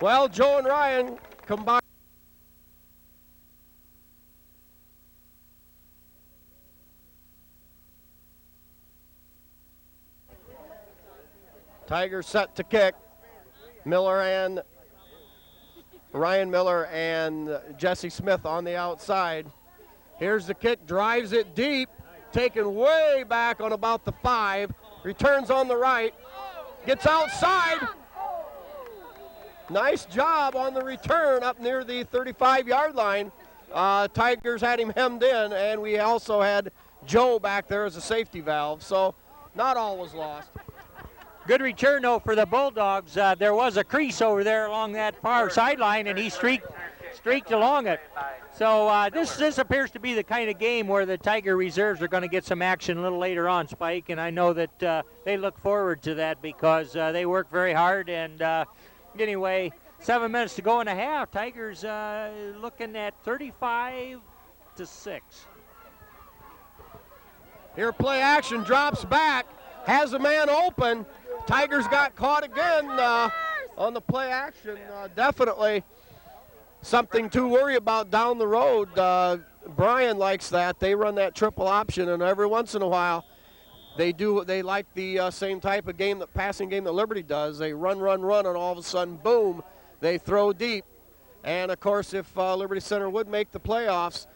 Well, Joe and Ryan combined. Tigers set to kick. Ryan Miller and Jesse Smith on the outside. Here's the kick, drives it deep, taken way back on about the 5, returns on the right, gets outside. Nice job on the return up near the 35-yard line. Tigers had him hemmed in, and we also had Joe back there as a safety valve, so not all was lost. Good return, though, for the Bulldogs. There was a crease over there along that far sideline, and he streaked along it. So this appears to be the kind of game where the Tiger reserves are going to get some action a little later on, Spike, and I know that they look forward to that because they work very hard. And anyway, 7 minutes to go in a half. Tigers looking at 35-6. Here, play action, drops back, has a man open. Tigers got caught again on the play action. Definitely something to worry about down the road. Brian likes that. They run that triple option, and every once in a while they like the same type of game, that passing game that Liberty does. They run, and all of a sudden, boom, they throw deep. And, of course, if Liberty Center would make the playoffs,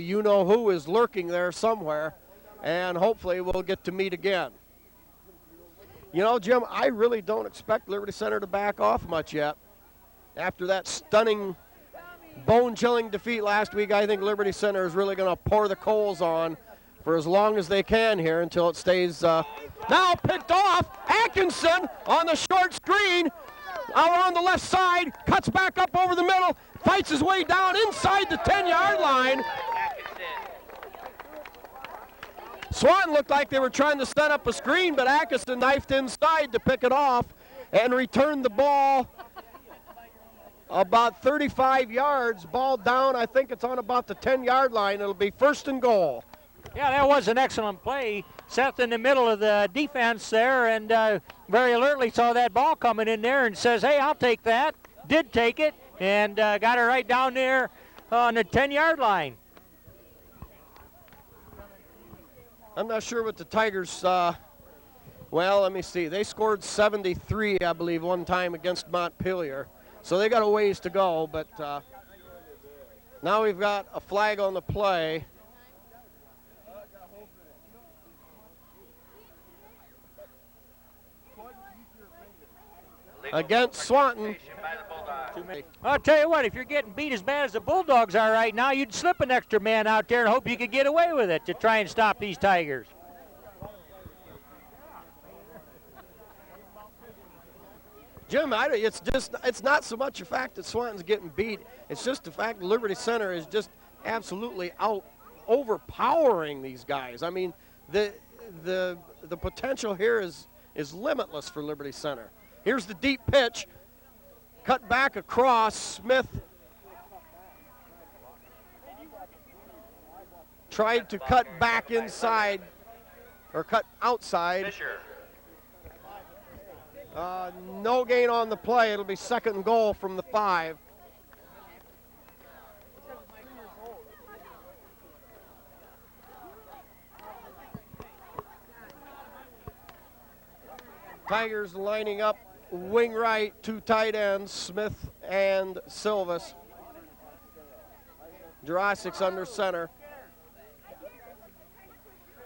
you know who is lurking there somewhere, and hopefully we'll get to meet again. You know, Jim, I really don't expect Liberty Center to back off much yet. After that stunning, bone-chilling defeat last week, I think Liberty Center is really going to pour the coals on for as long as they can here until it stays. Now picked off, Atkinson on the short screen, out on the left side, cuts back up over the middle, fights his way down inside the 10-yard line. Swanton looked like they were trying to set up a screen, but Atkinson knifed inside to pick it off and returned the ball about 35 yards. Ball down, I think it's on about the 10-yard line. It'll be 1st and goal. Yeah, that was an excellent play. Seth in the middle of the defense there, and very alertly saw that ball coming in there and says, hey, I'll take that. Did take it, and got it right down there on the 10-yard line. I'm not sure what the Tigers, well, let me see. They scored 73, I believe, one time against Montpelier. So they got a ways to go, but now we've got a flag on the play. Against Swanton. I'll tell you what, if you're getting beat as bad as the Bulldogs are right now, you'd slip an extra man out there and hope you could get away with it to try and stop these Tigers. Jim, it's not so much the fact that Swanton's getting beat. It's just the fact that Liberty Center is just absolutely overpowering these guys. I mean, the potential here is limitless for Liberty Center. Here's the deep pitch. Cut back across. Smith tried to cut back inside, or cut outside. No gain on the play. It'll be 2nd and goal from the 5. Tigers lining up wing right, 2 tight ends, Smith and Silvis. Jurassic's under center.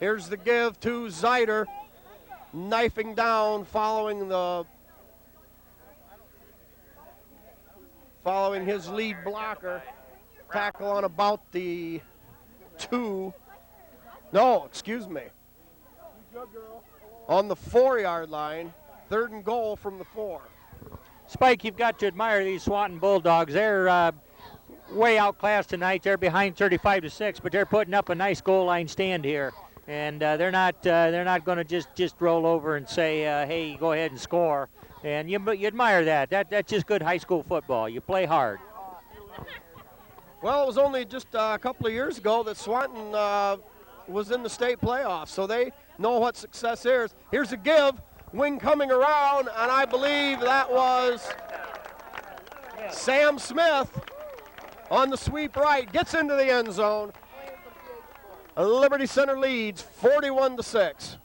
Here's the give to Zeider, knifing down, following his lead blocker. Tackle on about the 2. No, excuse me. On the 4-yard line. 3rd and goal from the 4. Spike, you've got to admire these Swanton Bulldogs. They're way outclassed tonight. They're behind 35-6, but they're putting up a nice goal line stand here, and they're not going to just roll over and say, "Hey, go ahead and score." And you admire that. That's just good high school football. You play hard. Well, it was only just a couple of years ago that Swanton was in the state playoffs, so they know what success is. Here's a give, wing coming around, and I believe that was Sam Smith on the sweep right, gets into the end zone. Liberty Center leads 41-6.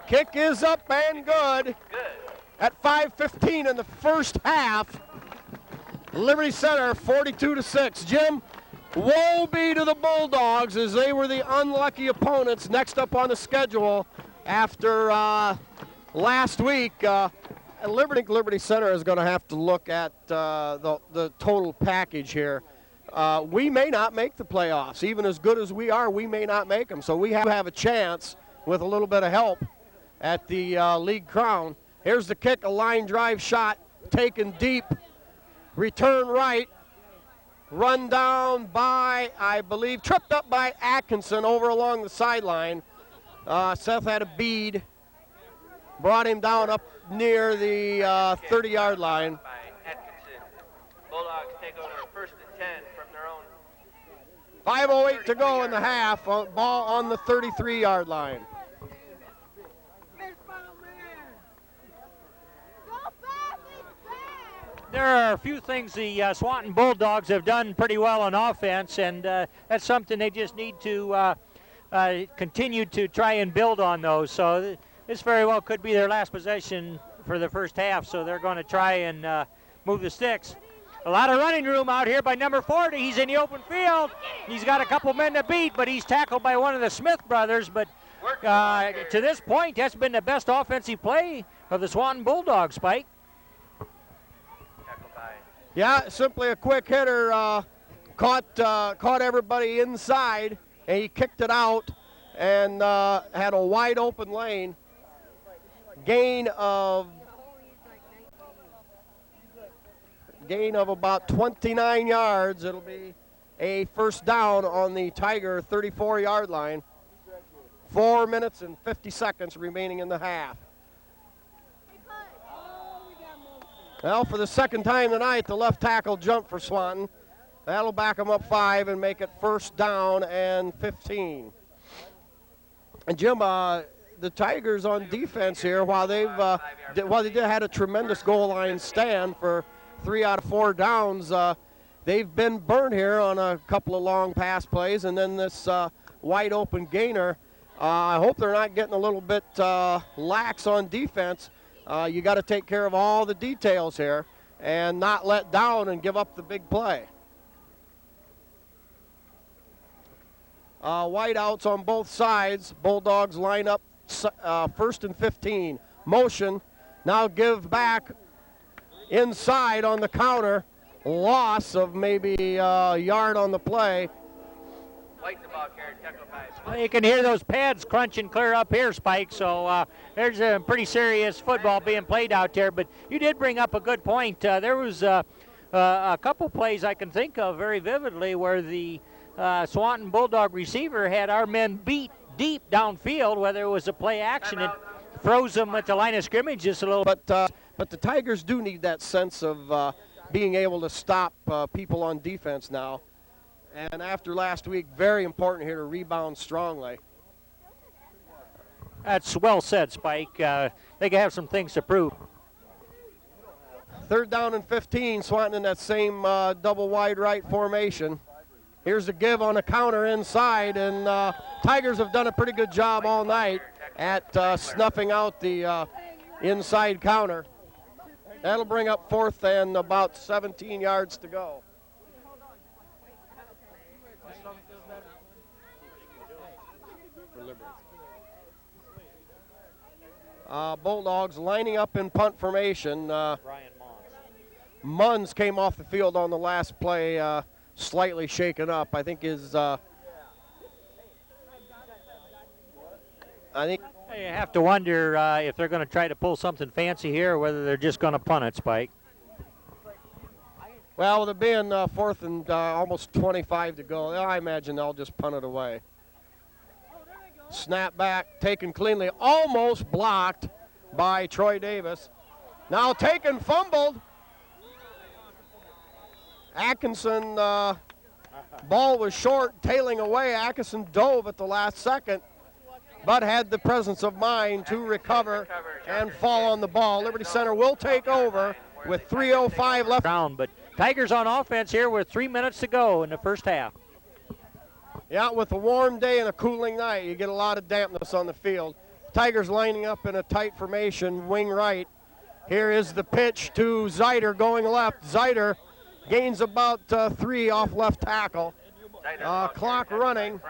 Kick is up and good. At 5:15 in the first half. Liberty Center 42-6. Jim, woe be to the Bulldogs as they were the unlucky opponents next up on the schedule after last week. Liberty Center is going to have to look at the total package here. We may not make the playoffs. Even as good as we are, we may not make them. So we have a chance with a little bit of help at the league crown. Here's the kick, a line drive shot taken deep. Return right. Run down by, I believe, tripped up by Atkinson over along the sideline. Seth had a bead. Brought him down up near the 30-yard line. By Atkinson. Bulldogs take over 1st and 10 from their own. 5:08 to go in the half. Ball on the 33-yard line. There are a few things the Swanton Bulldogs have done pretty well on offense, and that's something they just need to continue to try and build on those. So this very well could be their last possession for the first half, so they're going to try and move the sticks. A lot of running room out here by number 40. He's in the open field. He's got a couple men to beat, but he's tackled by one of the Smith brothers. But to this point, that's been the best offensive play of the Swanton Bulldogs, Spike. Yeah, simply a quick hitter, caught everybody inside, and he kicked it out and had a wide open lane. Gain of about 29 yards. It'll be a first down on the Tiger 34-yard line. 4 minutes and 50 seconds remaining in the half. Well, for the second time tonight, the left tackle jumped for Swanton. That'll back them up 5 and make it first down and 15. And Jim, the Tigers on defense here, while they had a tremendous goal line stand for 3 out of 4 downs, they've been burnt here on a couple of long pass plays, and then this wide open gainer. I hope they're not getting a little bit lax on defense. You got to take care of all the details here and not let down and give up the big play. Wide outs on both sides. Bulldogs line up 1st and 15. Motion. Now give back inside on the counter. Loss of maybe a yard on the play. The ball carried, tackled by Well, you can hear those pads crunching clear up here, Spike, so there's a pretty serious football being played out there. But you did bring up a good point. There was a couple plays I can think of very vividly where the Swanton Bulldog receiver had our men beat deep downfield, whether it was a play action. It froze them at the line of scrimmage just a little. But the Tigers do need that sense of being able to stop people on defense now. And after last week, very important here to rebound strongly. That's well said, Spike. They can have some things to prove. 3rd down and 15, Swanton in that same double wide right formation. Here's a give on a counter inside, and Tigers have done a pretty good job all night at snuffing out the inside counter. That'll bring up 4th and about 17 yards to go. Bulldogs lining up in punt formation. Munns came off the field on the last play, slightly shaken up. I think his. You have to wonder if they're going to try to pull something fancy here, or whether they're just going to punt it, Spike. Well, with it being 4th and almost 25 to go, I imagine they'll just punt it away. Snap back, taken cleanly, almost blocked by Troy Davis. Now taken, fumbled. Atkinson, ball was short, tailing away. Atkinson dove at the last second, but had the presence of mind to recover and fall on the ball. Liberty Center will take over with 3:05 left. But Tigers on offense here with 3 minutes to go in the first half. Yeah, with a warm day and a cooling night, you get a lot of dampness on the field. Tigers lining up in a tight formation, wing right. Here is the pitch to Zeider going left. Zeider gains about 3 off left tackle. Clock running,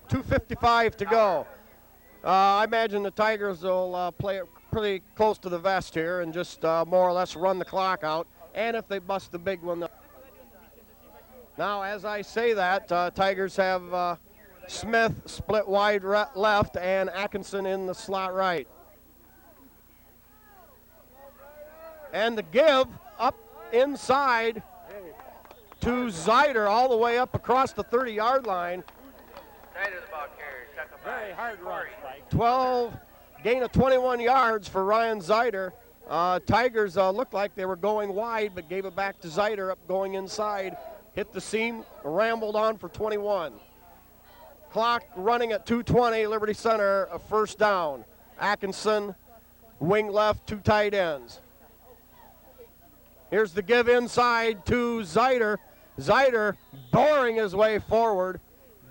2:55 to go. I imagine the Tigers will play it pretty close to the vest here and just more or less run the clock out. And if they bust the big one. Now, as I say that, Tigers have Smith split wide left and Atkinson in the slot right. And the give up inside to Zeider all the way up across the 30-yard line. Zeider, the ball carrier. Very hard run, Spike. 12, gain of 21 yards for Ryan Zeider. Tigers looked like they were going wide, but gave it back to Zeider up going inside. Hit the seam, rambled on for 21. Clock running at 2:20, Liberty Center, a first down. Atkinson, wing left, 2 tight ends. Here's the give inside to Zeider. Zeider boring his way forward.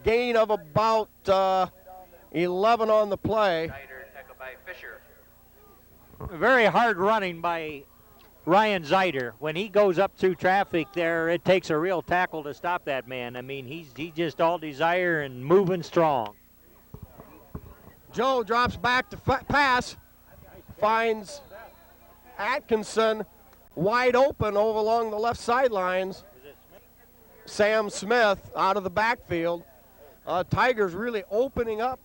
Gain of about 11 on the play. Zeider, tackled by Fisher. Very hard running by Ryan Zeider. When he goes up through traffic there, it takes a real tackle to stop that man. I mean, he's just all desire and moving strong. Joe drops back to pass, finds Atkinson wide open over along the left sidelines. Sam Smith out of the backfield. Tigers really opening up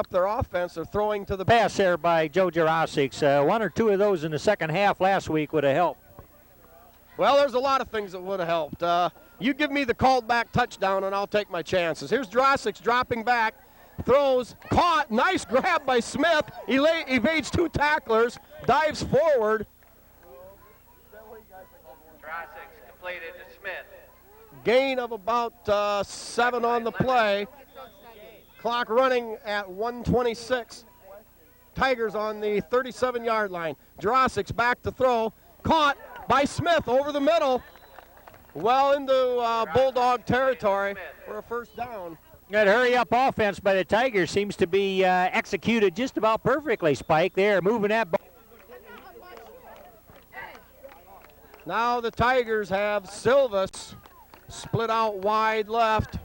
their offense. They're throwing to the pass there by Joe Jurasic. 1 or 2 of those in the second half last week would have helped. Well, there's a lot of things that would have helped. You give me the called back touchdown and I'll take my chances. Here's Jurasic dropping back, throws, caught, nice grab by Smith, evades 2 tacklers, dives forward. Jurasic completed to Smith. Gain of about 7 on the play. Clock running at 1:26. Tigers on the 37-yard line. Jurasic's back to throw. Caught by Smith over the middle. Well into Bulldog territory for a first down. That hurry-up offense by the Tigers seems to be executed just about perfectly, Spike. They're moving that ball. Now the Tigers have Silvas split out wide left.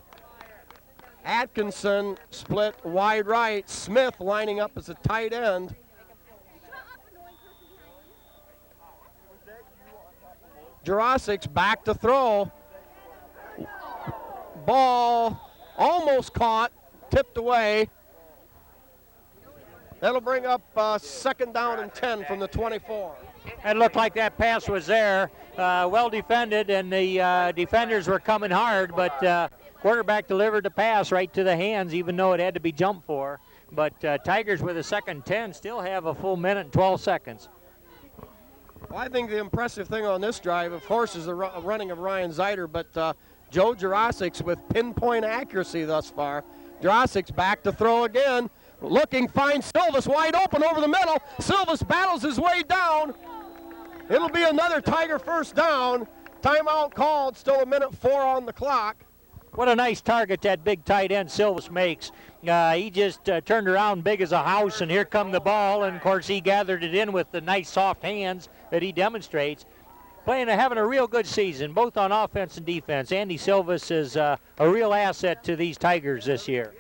Atkinson split wide right. Smith lining up as a tight end. Jurasic's back to throw. Ball almost caught, tipped away. That'll bring up second down and 10 from the 24. It looked like that pass was there, well defended, and the defenders were coming hard, but quarterback delivered the pass right to the hands, even though it had to be jumped for. But Tigers with a second 10 still have a full minute and 12 seconds. Well, I think the impressive thing on this drive, of course, is the running of Ryan Zeider, but Joe Jurasic's with pinpoint accuracy thus far. Jurasic's back to throw again. Looking, finds Silvas wide open over the middle. Silvas battles his way down. It'll be another Tiger first down. Timeout called, still 1:04 on the clock. What a nice target that big tight end Silvas makes. He just turned around big as a house, and here come the ball, and of course he gathered it in with the nice soft hands that he demonstrates. Having a real good season, both on offense and defense. Andy Silvas is a real asset to these Tigers this year.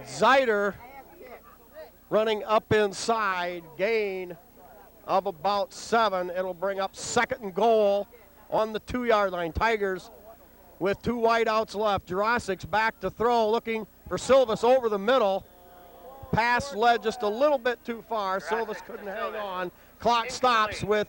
Zider running up inside, gain of about 7. It'll bring up 2nd and goal on the 2-yard line. Tigers with 2 wideouts left. Jurasic's back to throw, looking for Silvas over the middle. Pass led just a little bit too far. Silvas couldn't hang on. Clock stops with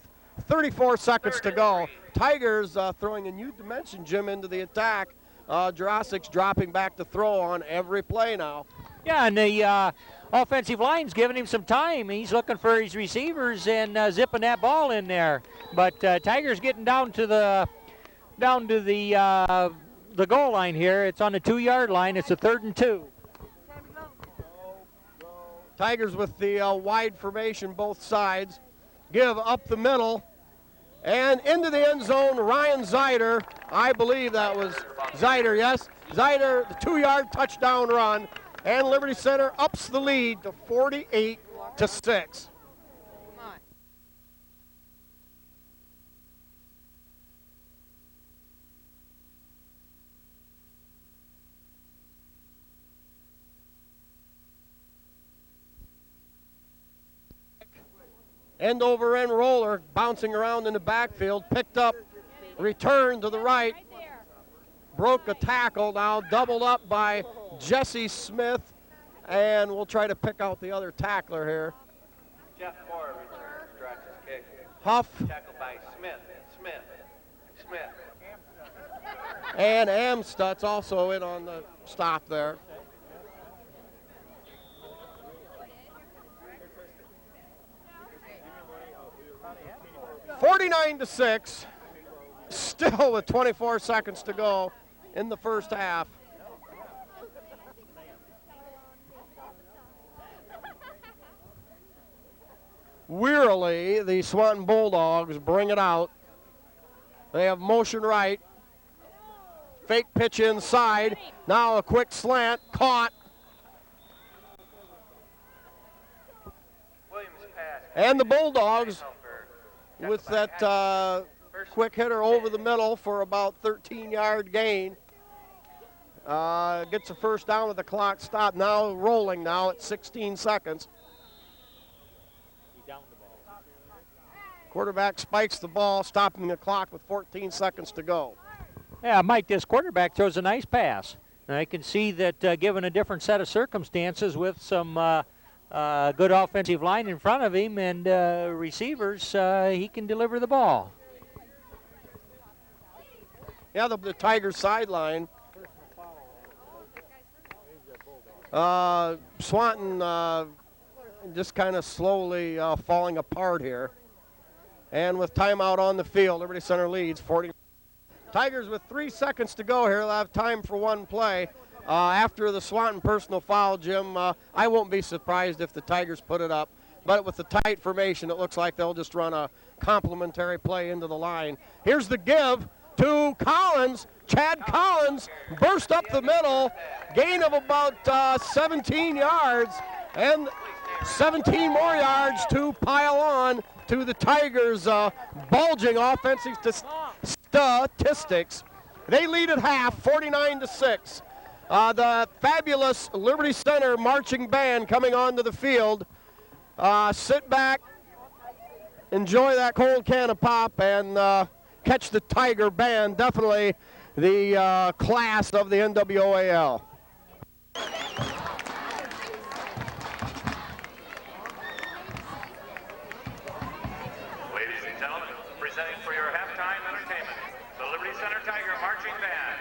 34 seconds to go. Tigers throwing a new dimension, Jim, into the attack. Jurasic's dropping back to throw on every play now. Yeah, and the offensive line's giving him some time. He's looking for his receivers and zipping that ball in there. But Tigers getting down to the goal line here. It's on the 2-yard line. It's a 3rd and 2. Tigers with the wide formation both sides. Give up the middle and into the end zone. Ryan Zider, I believe that was Zider, yes. Zider, the 2-yard touchdown run. And Liberty Center ups the lead to 48-6. End over end roller, bouncing around in the backfield, picked up, returned to the right, broke a tackle, now doubled up by Jesse Smith, and we'll try to pick out the other tackler here. Jeff Moore returns, drops his kick. Huff. Tackled by Smith. And Amstutz also in on the stop there. (49-6), still with 24 seconds to go in the first half. Wearily, the Swanton Bulldogs bring it out. They have motion right. Fake pitch inside. Now a quick slant, caught. And the Bulldogs with that quick hitter over the middle for about 13-yard gain. Gets a first down with the clock stopped. Now rolling now at 16 seconds. Quarterback spikes the ball, stopping the clock with 14 seconds to go. Yeah, Mike, this quarterback throws a nice pass. And I can see that given a different set of circumstances with some good offensive line in front of him and receivers, he can deliver the ball. Yeah, the Tigers sideline. Swanton just kind of slowly falling apart here. And with timeout on the field, Liberty Center leads 40. Tigers with 3 seconds to go here. They'll have time for one play. After the Swanton personal foul, Jim, I won't be surprised if the Tigers put it up. But with the tight formation, it looks like they'll just run a complimentary play into the line. Here's the give to Collins. Chad Collins burst up the middle. Gain of about 17 yards. And 17 more yards to pile on to the Tigers' bulging offensive statistics. They lead at half, 49-6. The fabulous Liberty Center marching band coming onto the field. Sit back, enjoy that cold can of pop, and catch the Tiger band. Definitely the class of the NWOAL. Presenting for your halftime entertainment, the Liberty Center Tiger Marching Band.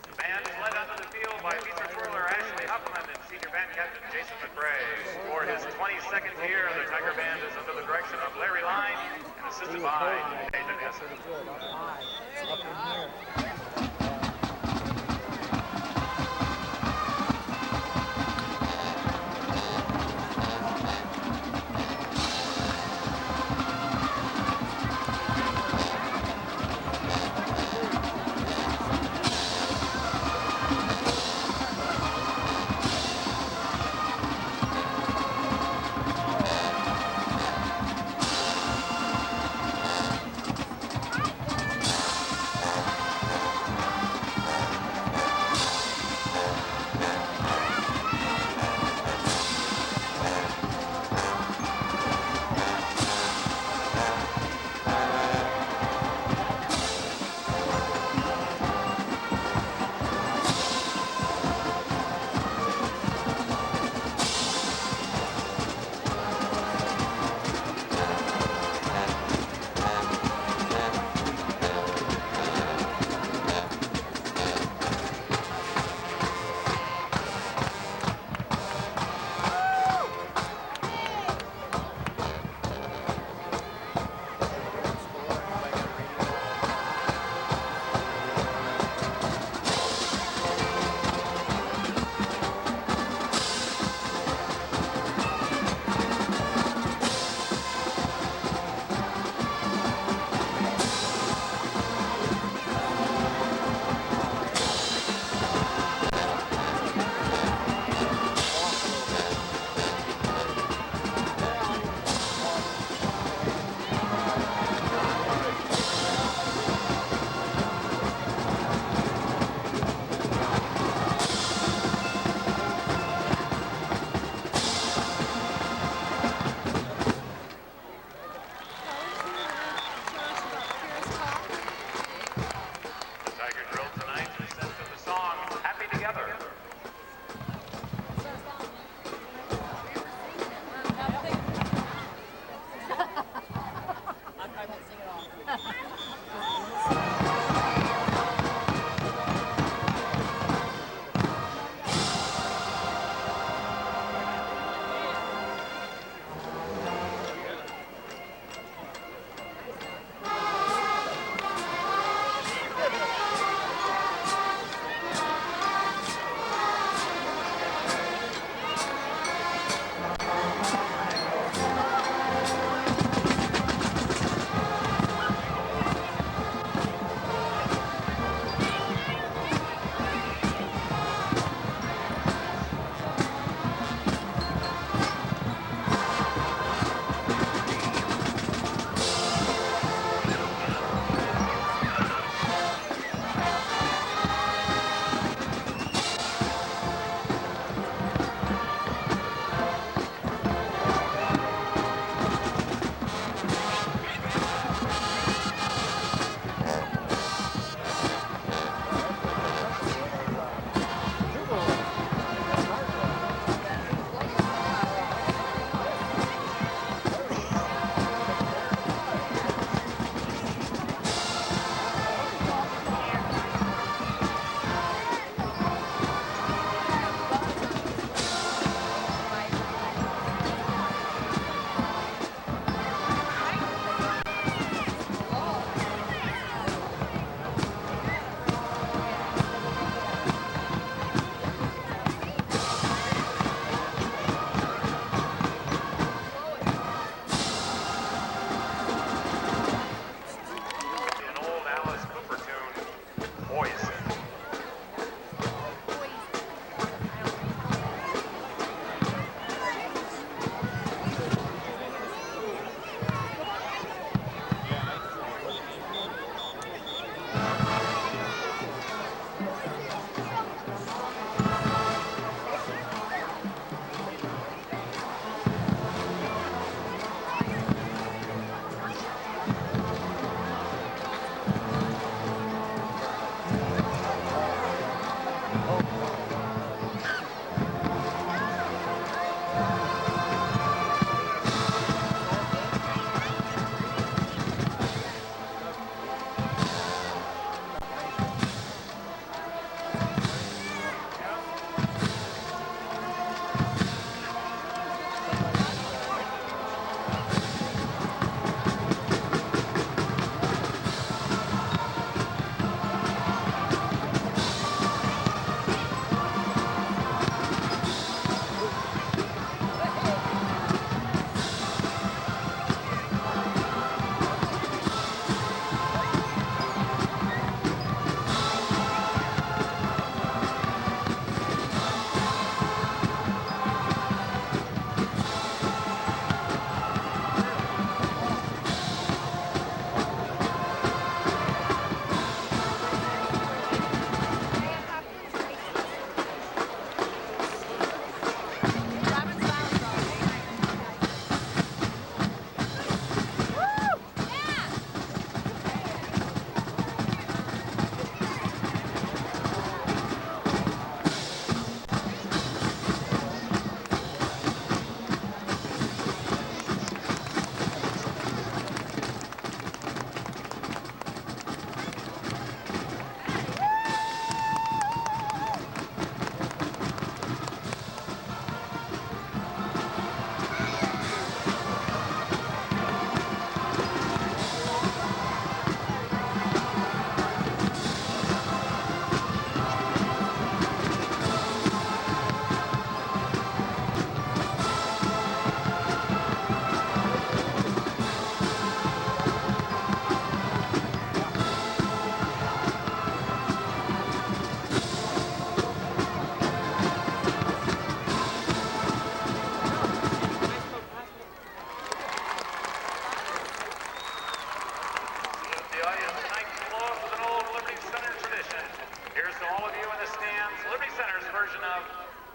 The band is led onto the field by feature twirler Ashley Huffman and senior band captain Jason McRae. For his 22nd year, the Tiger Band is under the direction of Larry Line and assisted by Nathan Hessen.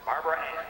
Barbara Ann.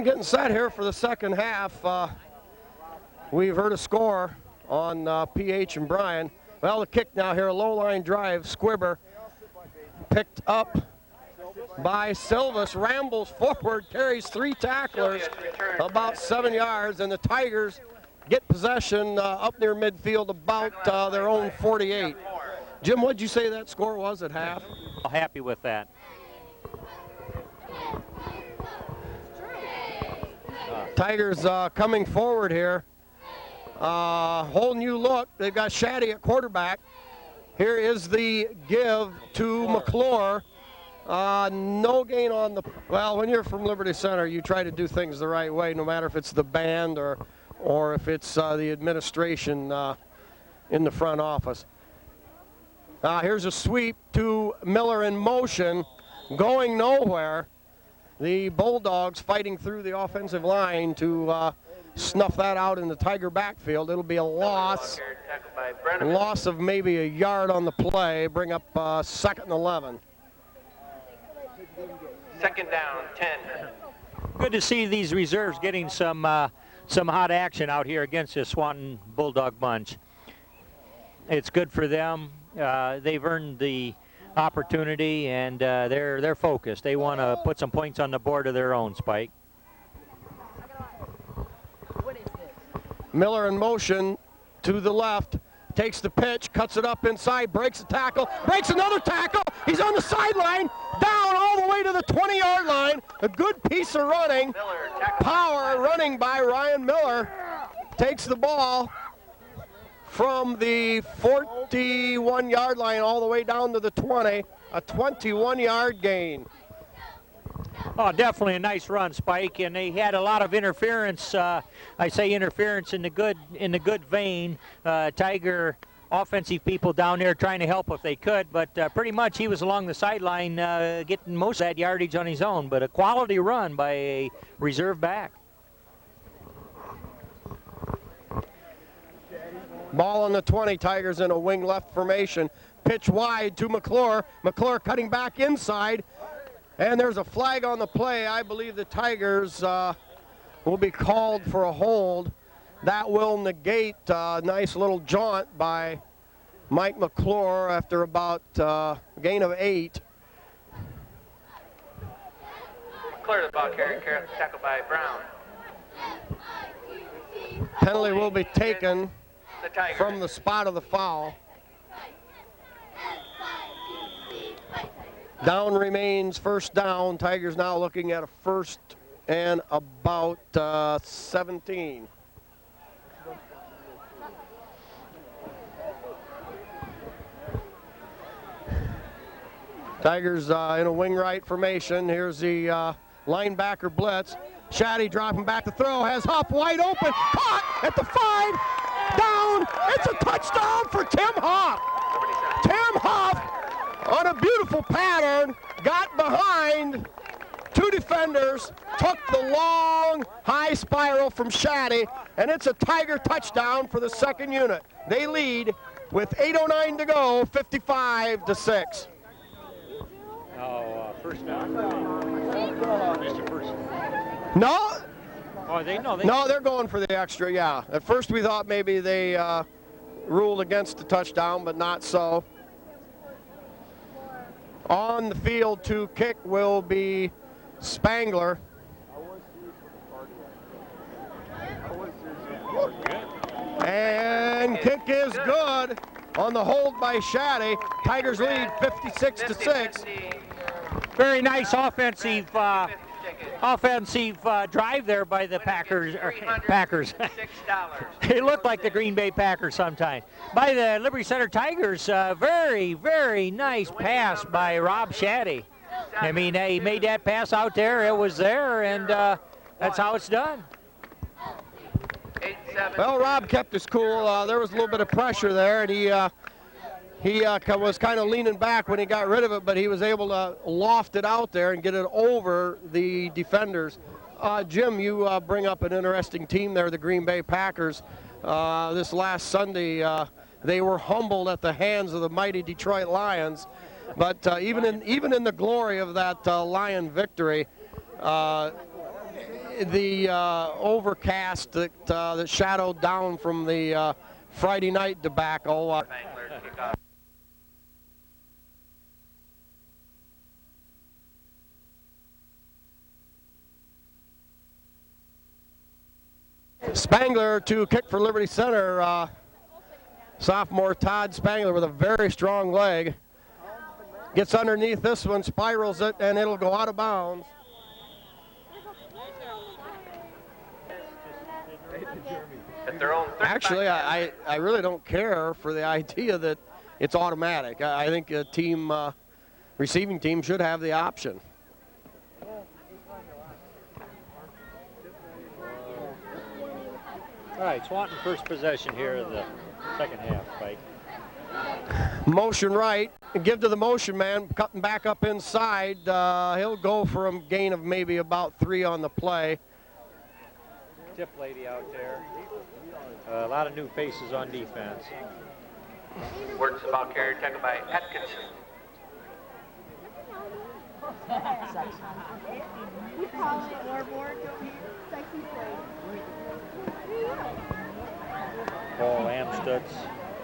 Getting set here for the second half. We've heard a score on PH and Bryan. Well, the kick now here, a low line drive. Squibber picked up by Silvas, rambles forward, carries 3 tacklers, about 7 yards, and the Tigers get possession up near midfield, about their own 48. Jim, what'd you say that score was at half? Happy with that. Tigers coming forward here. Whole new look. They've got Shaddy at quarterback. Here is the give to McClure. No gain on the, well, when you're from Liberty Center, you try to do things the right way, no matter if it's the band or if it's the administration in the front office. Here's a sweep to Miller in motion, going nowhere. The Bulldogs fighting through the offensive line to snuff that out in the Tiger backfield. It'll be a loss of maybe a yard on the play, bring up 2nd and 11. 2nd down, 10. Good to see these reserves getting some hot action out here against this Swanton Bulldog bunch. It's good for them. They've earned the opportunity, and they're focused. They want to put some points on the board of their own, Spike. Miller in motion to the left, takes the pitch, cuts it up inside, breaks a tackle, breaks another tackle. He's on the sideline, down all the way to the 20-yard line. A good piece of running. Power running by Ryan Miller. Takes the ball from the 41-yard line all the way down to the 20, a 21-yard gain. Oh, definitely a nice run, Spike, and they had a lot of interference. I say interference in the good vein. Tiger offensive people down there trying to help if they could, but pretty much he was along the sideline getting most of that yardage on his own, but a quality run by a reserve back. Ball on the 20, Tigers in a wing left formation. Pitch wide to McClure. McClure cutting back inside. And there's a flag on the play. I believe the Tigers will be called for a hold. That will negate a nice little jaunt by Mike McClure after about a gain of 8. McClure the ball carrier, tackled by Brown. Penalty will be taken from the spot of the foul. Down remains 1st down. Tigers now looking at a 1st and about 17. Tigers in a wing right formation. Here's the linebacker blitz. Shaddy dropping back to throw, has Huff wide open, caught at the 5, down, it's a touchdown for Tim Huff. Tim Huff on a beautiful pattern, got behind two defenders, took the long high spiral from Shaddy, and it's a Tiger touchdown for the second unit. They lead with 8:09 to go, 55-6. First down. Just a first. No. Oh, No, they're going for the extra, yeah. At first we thought maybe they ruled against the touchdown, but not so. On the field to kick will be Spangler. And kick is good on the hold by Shaddy. Tigers lead 56-6. Very nice offensive drive there by the Packers. They look like the Green Bay Packers sometimes. By the Liberty Center Tigers, very, very nice pass by Rob Shaddy. I mean, he made that pass out there. It was there, and that's how it's done. Well, Rob kept his cool. There was a little bit of pressure there, and he was kind of leaning back when he got rid of it, but he was able to loft it out there and get it over the defenders. Jim, you bring up an interesting team there, the Green Bay Packers. This last Sunday, they were humbled at the hands of the mighty Detroit Lions. But even in the glory of that Lion victory, the overcast that shadowed down from the Friday night debacle. Spangler to kick for Liberty Center. Sophomore Todd Spangler with a very strong leg. Gets underneath this one, spirals it, and it'll go out of bounds. Actually, I really don't care for the idea that it's automatic. I think a team, receiving team should have the option. All right, Swanton first possession here of the second half, Spike. Motion right, give to the motion man, cutting back up inside. He'll go for a gain of maybe about 3 on the play. Tip lady out there. A lot of new faces on defense. Works the ball carrier, tackled by Atkinson. Paul Amstutz,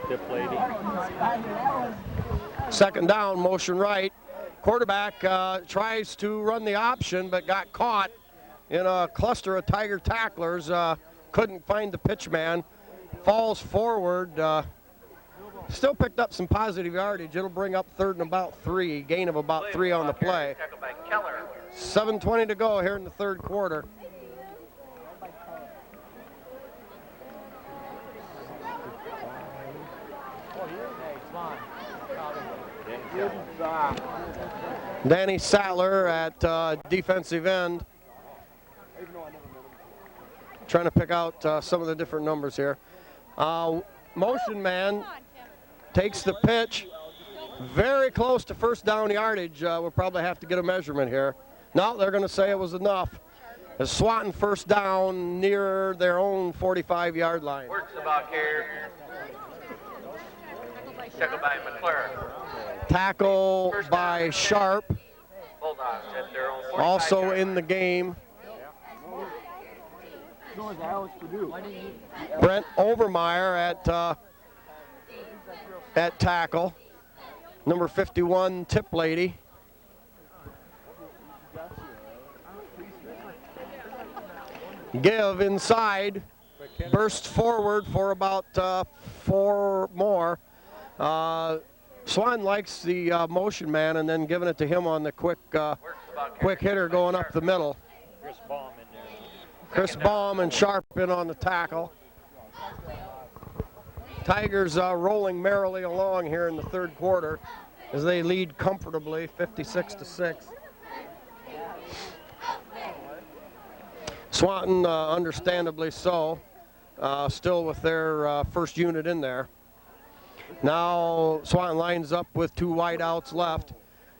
tip lady. Second down, motion right. Quarterback tries to run the option, but got caught in a cluster of Tiger tacklers. Couldn't find the pitch man. Falls forward. Still picked up some positive yardage. It'll bring up third and about 3. Gain of about 3 on the play. 7:20 to go here in the third quarter. Danny Sattler at defensive end. Trying to pick out some of the different numbers here. Motion man takes the pitch. Very close to first down yardage. We'll probably have to get a measurement here. No, they're going to say it was enough. As Swanton first down near their own 45-yard line. Works the ball carrier. Tackled by McClure. Tackle by Sharp. Bulldogs at their own 45 Also in the game. Brent Overmeyer at tackle. Number 51, Tip Lady. Give inside. Burst forward for about 4 more. Swan likes the motion man and then giving it to him on the quick hitter going up the middle. Chris Baum and Sharp in on the tackle. Tigers rolling merrily along here in the third quarter as they lead comfortably 56-6. Swanton, understandably so, still with their first unit in there. Now Swanton lines up with 2 wideouts left.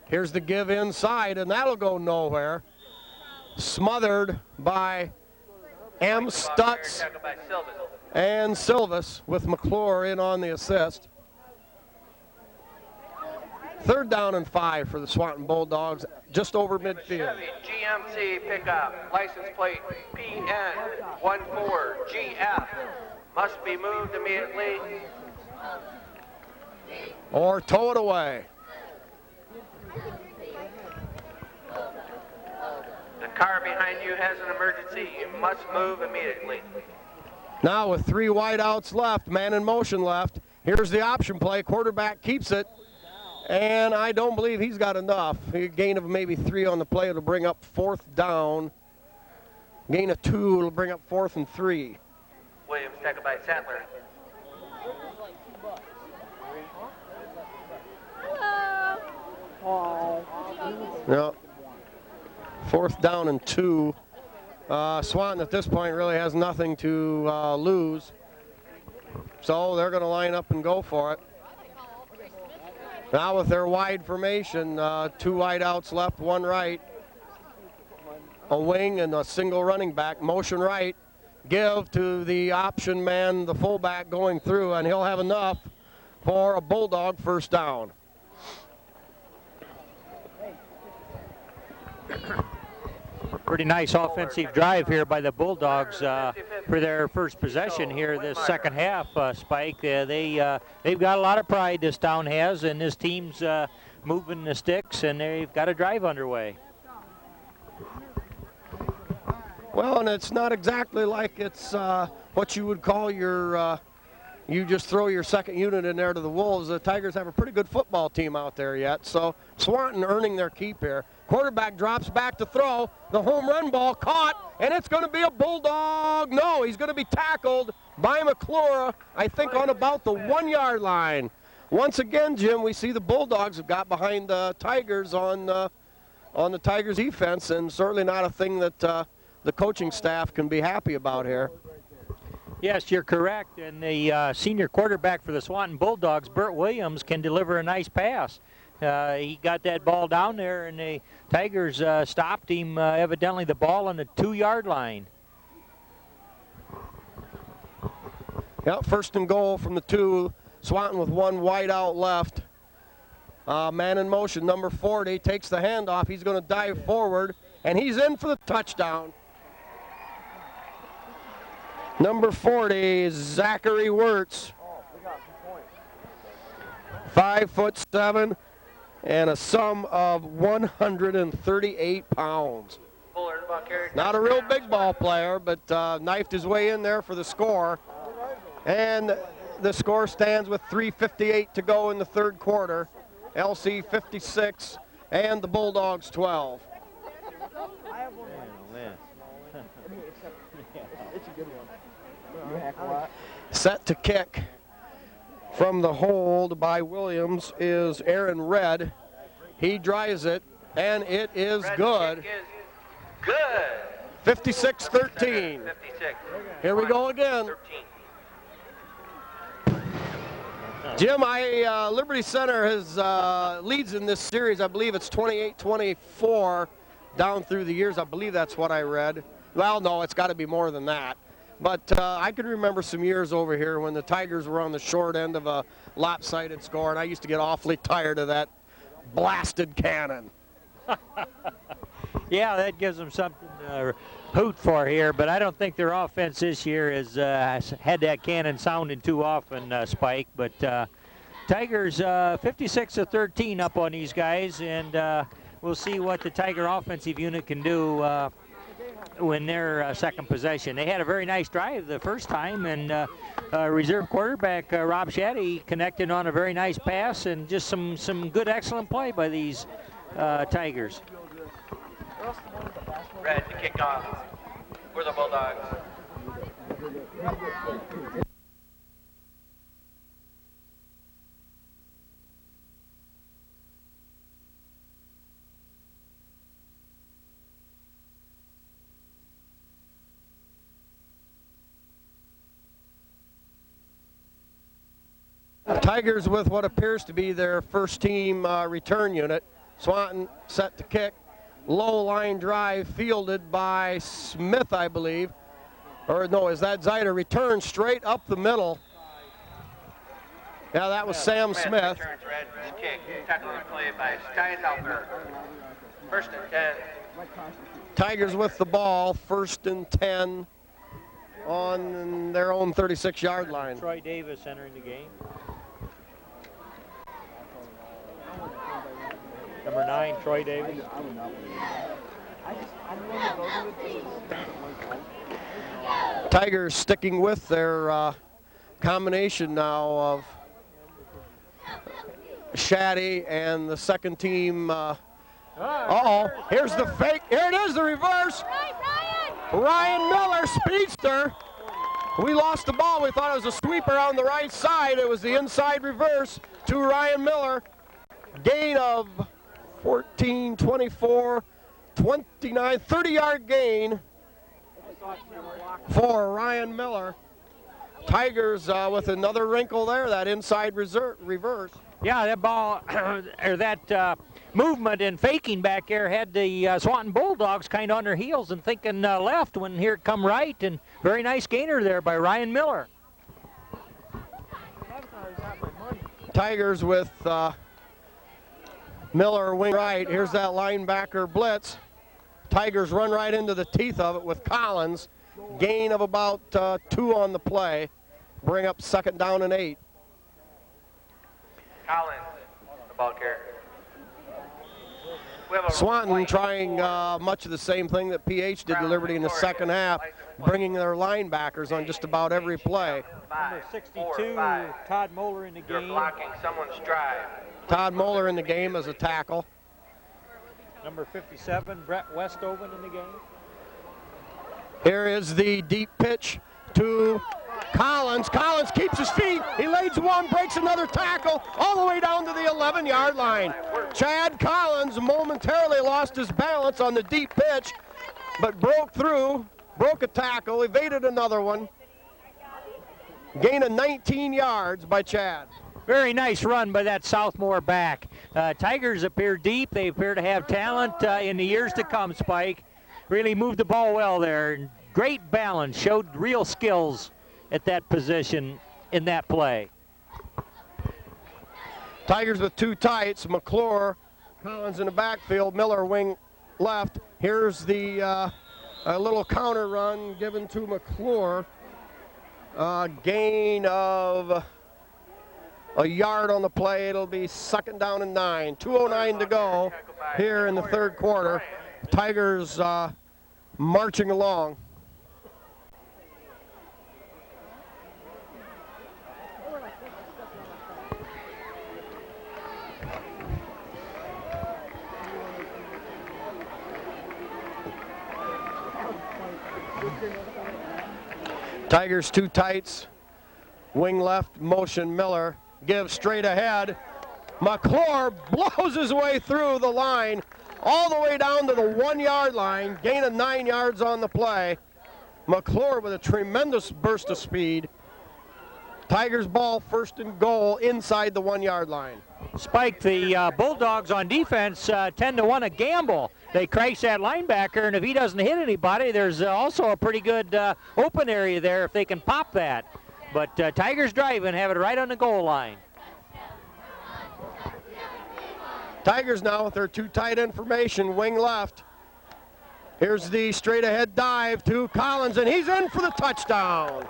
Here's the give inside, and that'll go nowhere. Smothered by M. Stutz Tackled by Silvas. and Silvas with McClure in on the assist. 3rd down and 5 for the Swanton Bulldogs, just over midfield. Chevy GMC pickup, license plate PN14GF. Must be moved immediately. Or tow it away. The car behind you has an emergency. You must move immediately. Now with 3 wideouts left, man in motion left. Here's the option play. Quarterback keeps it. And I don't believe he's got enough. A gain of maybe 3 on the play. It'll bring up 4th down. Gain of 2 will bring up 4th and 3. Williams tackled by Sattler. Yeah. 4th down and 2. Swanton at this point really has nothing to lose. So they're going to line up and go for it. Now with their wide formation, 2 wideouts left, 1 right. A wing and a single running back. Motion right. Give to the option man, the fullback going through, and he'll have enough for a Bulldog 1st down. Pretty nice offensive drive here by the Bulldogs for their first possession here this second half, Spike. They've got a lot of pride, this town has, and this team's moving the sticks, and they've got a drive underway. Well, and it's not exactly like it's what you would call your, you just throw your second unit in there to the Wolves. The Tigers have a pretty good football team out there yet, so Swanton earning their keep here. Quarterback drops back to throw. The home run ball caught, and it's going to be a Bulldog. No, he's going to be tackled by McClure, I think on about the 1-yard line. Once again, Jim, we see the Bulldogs have got behind the Tigers on the Tigers defense, and certainly not a thing that the coaching staff can be happy about here. Yes, you're correct, and the senior quarterback for the Swanton Bulldogs, Bert Williams, can deliver a nice pass. He got that ball down there, and the Tigers stopped him, evidently the ball on the 2-yard line. Yep, 1st and goal from the 2. Swanton with 1 wide out left. Man in motion, number 40, takes the handoff. He's going to dive forward, and he's in for the touchdown. Number 40, Zachary Wirtz. 5'7", and a sum of 138 pounds. Not a real big ball player, but knifed his way in there for the score. And the score stands with 3:58 to go in the 3rd quarter. LC 56 and the Bulldogs 12. Set to kick from the hold by Williams is Aaron Red. He drives it, and it is good. Good. 56-13. 56. Here we go again. Jim, Liberty Center has leads in this series. I believe it's 28-24 down through the years. I believe that's what I read. Well, no, it's got to be more than that. But I can remember some years over here when the Tigers were on the short end of a lopsided score, and I used to get awfully tired of that blasted cannon. Yeah, that gives them something to hoot for here, but I don't think their offense this year has had that cannon sounding too often, Spike. But Tigers 56-13 up on these guys, and we'll see what the Tiger offensive unit can do when their second possession. They had a very nice drive the first time, and reserve quarterback Rob Shaddy connected on a very nice pass, and just some good, excellent play by these Tigers. Red to kick off for the Bulldogs. Tigers with what appears to be their first team return unit. Swanton set to kick. Low line drive fielded by Smith, I believe. Or no, is that Zider? Return straight up the middle. Yeah, that was Sam Smith. Returns red kick. Tackle and play by Steinhalter. First and 10. Tigers with the ball, first and 10 on their own 36-yard line. Troy Davis entering the game. Number 9, Troy Davis. Tigers sticking with their combination now of Shaddy and the second team. Uh-oh, here's the fake. Here it is, the reverse. Ryan Miller, speedster. We lost the ball. We thought it was a sweeper on the right side. It was the inside reverse to Ryan Miller. Gain of 14, 24, 29, 30-yard gain for Ryan Miller. Tigers with another wrinkle there, that inside reverse. Yeah, that ball, or that movement and faking back there had the Swanton Bulldogs kind of on their heels and thinking left when here it come right, and very nice gainer there by Ryan Miller. Tigers with Miller wing right. Here's that linebacker blitz. Tigers run right into the teeth of it with Collins. Gain of about 2 on the play. Bring up second down and 8. Collins, the ball carrier. Swanton trying much of the same thing that PH did to Liberty in the second half, bringing their linebackers on just about every play. Number 62, Todd Moeller in the You're game. blocking someone's drive. Todd Moeller in the game as a tackle. Number 57, Brett Westoven in the game. Here is the deep pitch to Collins. Collins keeps his feet. He lays one, breaks another tackle, all the way down to the 11-yard line. Chad Collins momentarily lost his balance on the deep pitch, but broke through, broke a tackle, evaded another one. Gain of 19 yards by Chad. Very nice run by that sophomore back. Tigers appear deep. They appear to have talent in the years to come, Spike. Really moved the ball well there. Great balance, showed real skills at that position in that play. Tigers with 2 tights. McClure, Collins in the backfield, Miller wing left. Here's the a little counter run given to McClure. Gain of a yard on the play. It'll be second down and 9. 2:09 to go here in the third quarter. Tigers marching along. Tigers 2 tights, wing left, motion Miller, gives straight ahead. McClure blows his way through the line, all the way down to the 1-yard line, gain of 9 yards on the play. McClure with a tremendous burst of speed. Tigers ball, first and goal inside the 1-yard line. Spike, the Bulldogs on defense tend to want to gamble. They crash that linebacker, and if he doesn't hit anybody, there's also a pretty good open area there if they can pop that. But Tigers driving, have it right on the goal line. Tigers now with their 2 tight information, wing left. Here's the straight ahead dive to Collins, and he's in for the touchdown.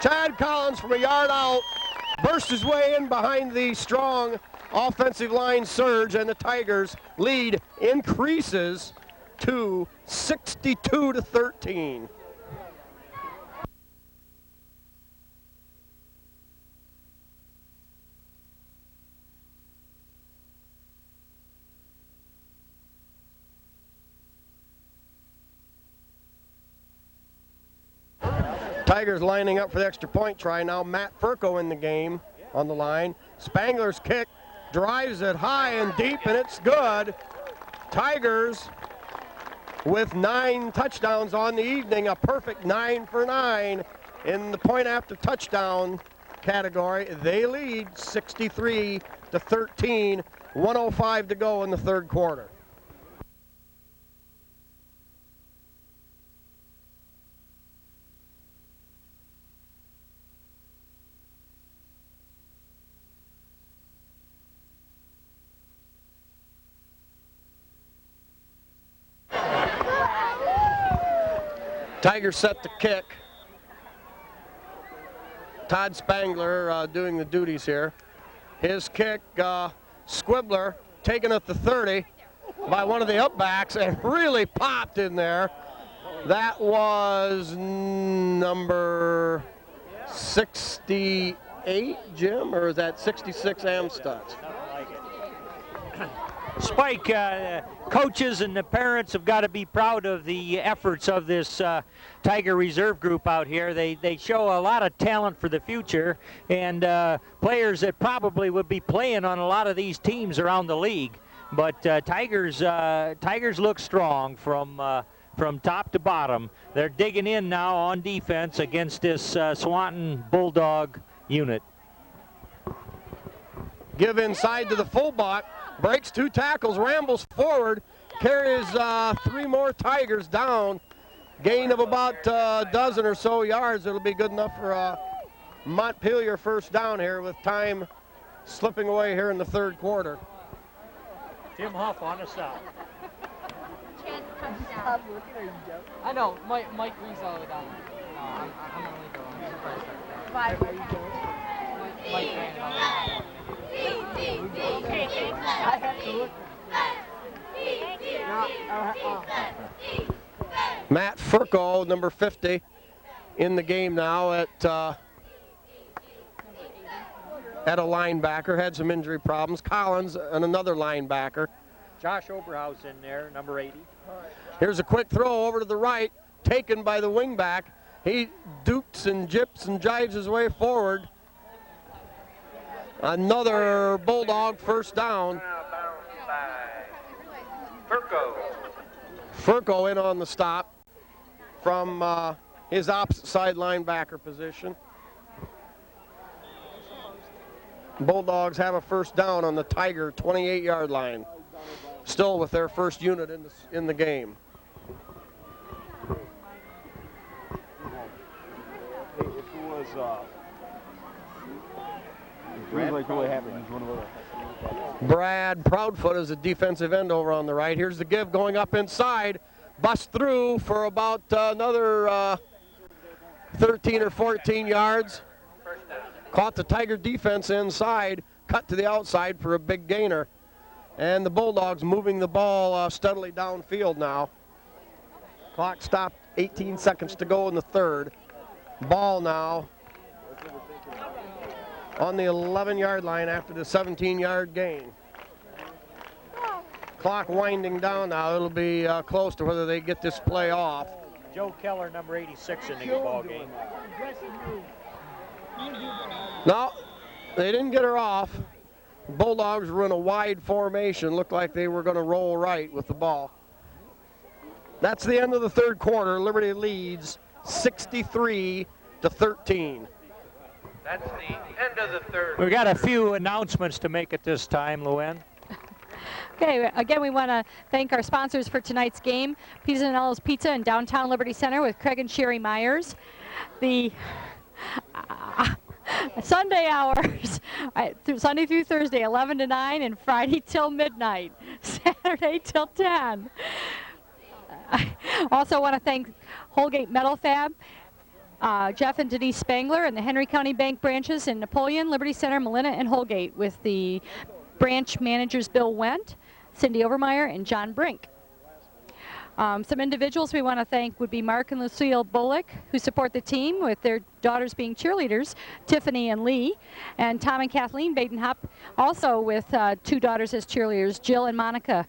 Chad Collins from a yard out burst his way in behind the strong offensive line surge, and the Tigers lead increases to 62-13. Tigers lining up for the extra point try now. Matt Furco in the game on the line. Spangler's kick drives it high and deep, and it's good. Tigers with 9 touchdowns on the evening, a perfect 9 for 9 in the point after touchdown category. They lead 63-13, 1:05 to go in the third quarter. Tigers set to kick. Todd Spangler doing the duties here. His kick, Squibbler taken at the 30 by one of the upbacks and really popped in there. That was number 68, Jim, or is that 66 Amstutz? Spike, coaches and the parents have got to be proud of the efforts of this Tiger Reserve group out here. They show a lot of talent for the future, and players that probably would be playing on a lot of these teams around the league. But Tigers look strong from top to bottom. They're digging in now on defense against this Swanton Bulldog unit. Give inside to the fullback. Breaks 2 tackles, rambles forward, carries 3 more Tigers down. Gain of about a dozen or so yards. It'll be good enough for a Montpelier first down here with time slipping away here in the third quarter. Tim Huff on us out. I know, Mike brings all it down. No, I'm gonna leave it on. Mike ran it all. I have to look. Matt Furco, number 50, in the game now at a linebacker. Had some injury problems. Collins and another linebacker. Josh Oberhaus in there, number 80. Here's a quick throw over to the right, taken by the wingback. He dukes and jips and jives his way forward. Another Bulldog first down. Furco in on the stop from his opposite side linebacker position. Bulldogs have a first down on the Tiger 28-yard line. Still with their first unit in the game. Brad Proudfoot is a defensive end over on the right. Here's the give going up inside. Bust through for about another 13 or 14 yards. Caught the Tiger defense inside. Cut to the outside for a big gainer. And the Bulldogs moving the ball steadily downfield now. Clock stopped, 18 seconds to go in the third. Ball now on the 11-yard line after the 17-yard gain. Clock winding down now. It'll be close to whether they get this play off. Joe Keller, number 86, in the ball game. No, they didn't get her off. Bulldogs were in a wide formation. Looked like they were going to roll right with the ball. That's the end of the third quarter. Liberty leads 63-13. That's the end of the third. We've got a few announcements to make at this time, Luann. Okay, again, we want to thank our sponsors for tonight's game. Pizzanello's Pizza in downtown Liberty Center with Craig and Sherry Myers. The Sunday hours, Sunday through Thursday, 11 to 9, and Friday till midnight, Saturday till 10. I also want to thank Holgate Metal Fab, Jeff and Denise Spangler, and the Henry County Bank branches in Napoleon, Liberty Center, Malina, and Holgate, with the branch managers Bill Wendt, Cindy Overmeyer, and John Brink. Some individuals we want to thank would be Mark and Lucille Bullock, who support the team with their daughters being cheerleaders, Tiffany and Lee, and Tom and Kathleen Badenhop, also with 2 daughters as cheerleaders, Jill and Monica.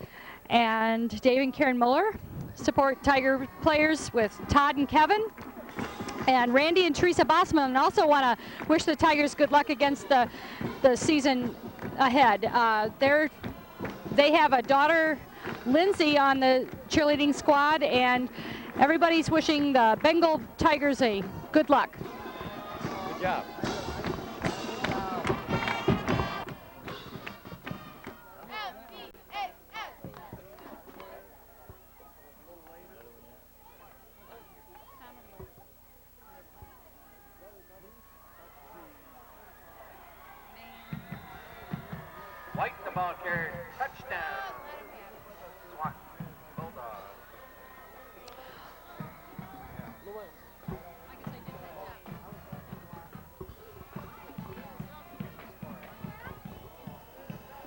And Dave and Karen Muller support Tiger players with Todd and Kevin. And Randy and Teresa Bosman, and also want to wish the Tigers good luck against the season ahead. They have a daughter, Lindsay, on the cheerleading squad, and everybody's wishing the Bengal Tigers a good luck. Good job. ball carrier. Touchdown. Swanton Bulldogs.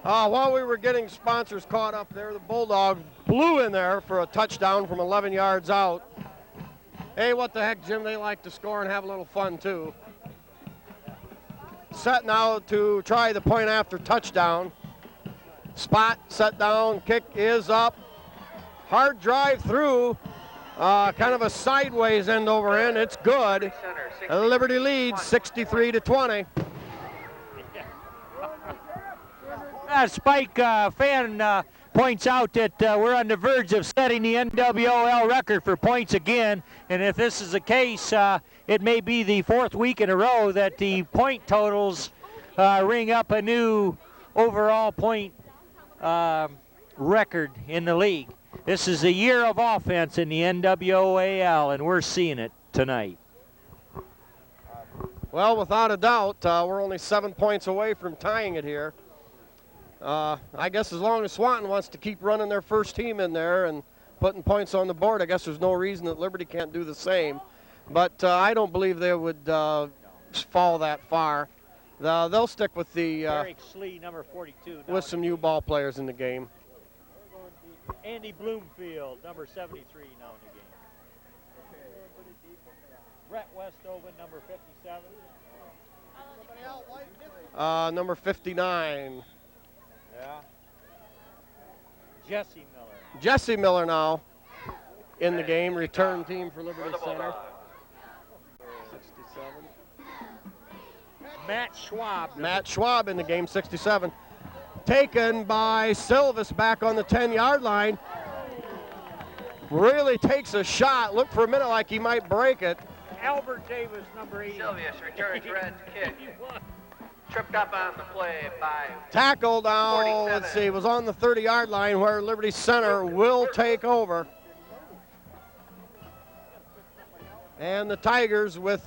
While we were getting sponsors caught up there, the Bulldogs blew in there for a touchdown from 11 yards out. Hey, what the heck, Jim? They like to score and have a little fun, too. Set now to try the point after touchdown. Spot, set down, kick is up. Hard drive through, kind of a sideways end over end. It's good. Liberty leads 63-20. Spike fan points out that we're on the verge of setting the NWOL record for points again, and if this is the case, it may be the 4th week in a row that the point totals ring up a new overall point record in the league. This is a year of offense in the NWOAL, and we're seeing it tonight. Well, without a doubt, we're only 7 points away from tying it here. I guess as long as Swanton wants to keep running their first team in there and putting points on the board, I guess there's no reason that Liberty can't do the same. But I don't believe they would fall that far. They'll stick with the Eric Slee, number 42. with some new ball players in the game. Andy Bloomfield, number 73, now in the game. Brett Westoven, number 57. Number 59. Yeah. Jesse Miller. Jesse Miller now in the game, return team for Liberty Center. 67. Matt Schwab. Matt Schwab in the game, 67. Taken by Silvis back on the 10-yard line. Really takes a shot. Looked for a minute like he might break it. Albert Davis, number 80. Silvius returns Red's kick. Tripped up on the play by Tackle down, 47. let's see, was on the 30-yard line where Liberty Center will take over. And the Tigers with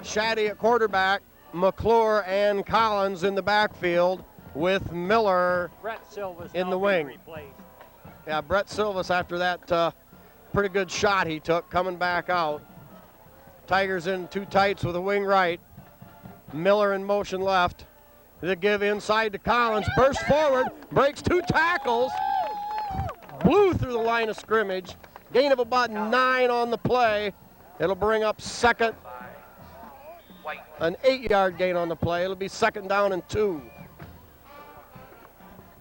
Shaddy at quarterback, McClure and Collins in the backfield with Miller Brett Silvis in the now wing. being replaced. Yeah, Brett Silvis after that pretty good shot he took coming back out. Tigers in two tights with a wing right. Miller in motion left. The give inside to Collins. Burst forward. Breaks two tackles. Blew through the line of scrimmage. Gain of about 9 on the play. It'll bring up second. An 8-yard gain on the play. It'll be second down and 2.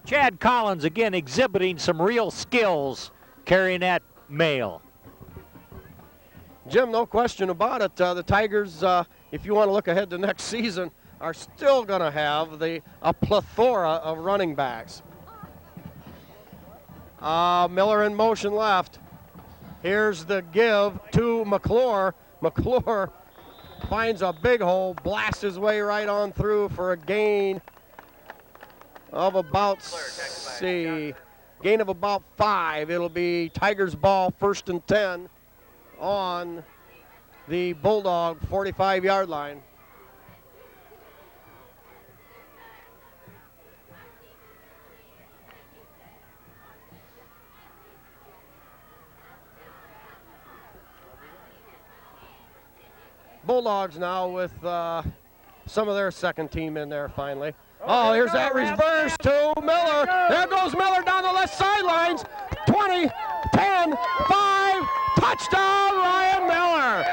Chad Collins again exhibiting some real skills carrying that mail. Jim, no question about it. The Tigers, if you want to look ahead to next season, are still going to have a plethora of running backs. Miller in motion left. Here's the give to McClure. McClure finds a big hole, blasts his way right on through for a gain of about, gain of about 5. It'll be Tigers ball, 1st and 10 on the Bulldog 45-yard line. Bulldogs now with some of their second team in there finally. Oh, here's that reverse to Miller. There goes Miller down the left sidelines. 20, 10, 5, touchdown Ryan Miller.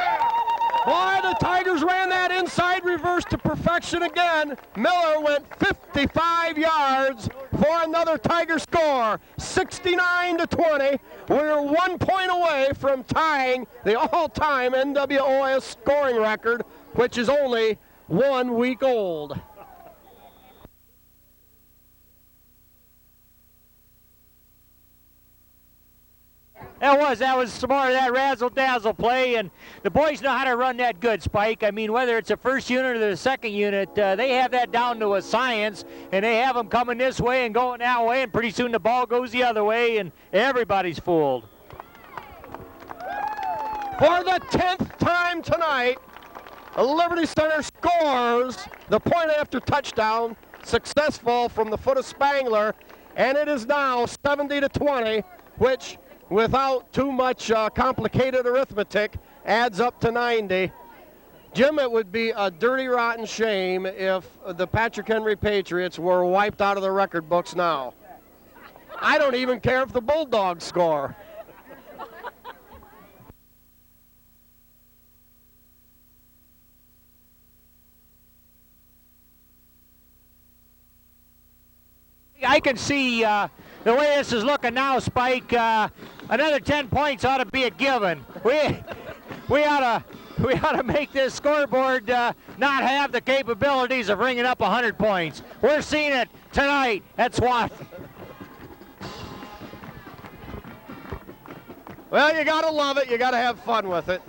Boy, the Tigers ran that inside reverse to perfection again. Miller went 55 yards for another Tiger score, 69-20. We're 1 point away from tying the all-time NWOS scoring record, which is only 1 week old. That was some more of that razzle-dazzle play, and the boys know how to run that good, Spike. I mean, whether it's the first unit or the second unit, they have that down to a science, and they have them coming this way and going that way, and pretty soon the ball goes the other way, and everybody's fooled. For the 10th time tonight, Liberty Center scores the point after touchdown successful from the foot of Spangler, and it is now 70-20, which, without too much complicated arithmetic, adds up to 90. Jim, it would be a dirty, rotten shame if the Patrick Henry Patriots were wiped out of the record books now. I don't even care if the Bulldogs score. I can see the way this is looking now, Spike. Another 10 points ought to be a given. We ought to make this scoreboard not have the capabilities of ringing up 100 points. We're seeing it tonight at Swanton. Well, you gotta love it. You gotta have fun with it.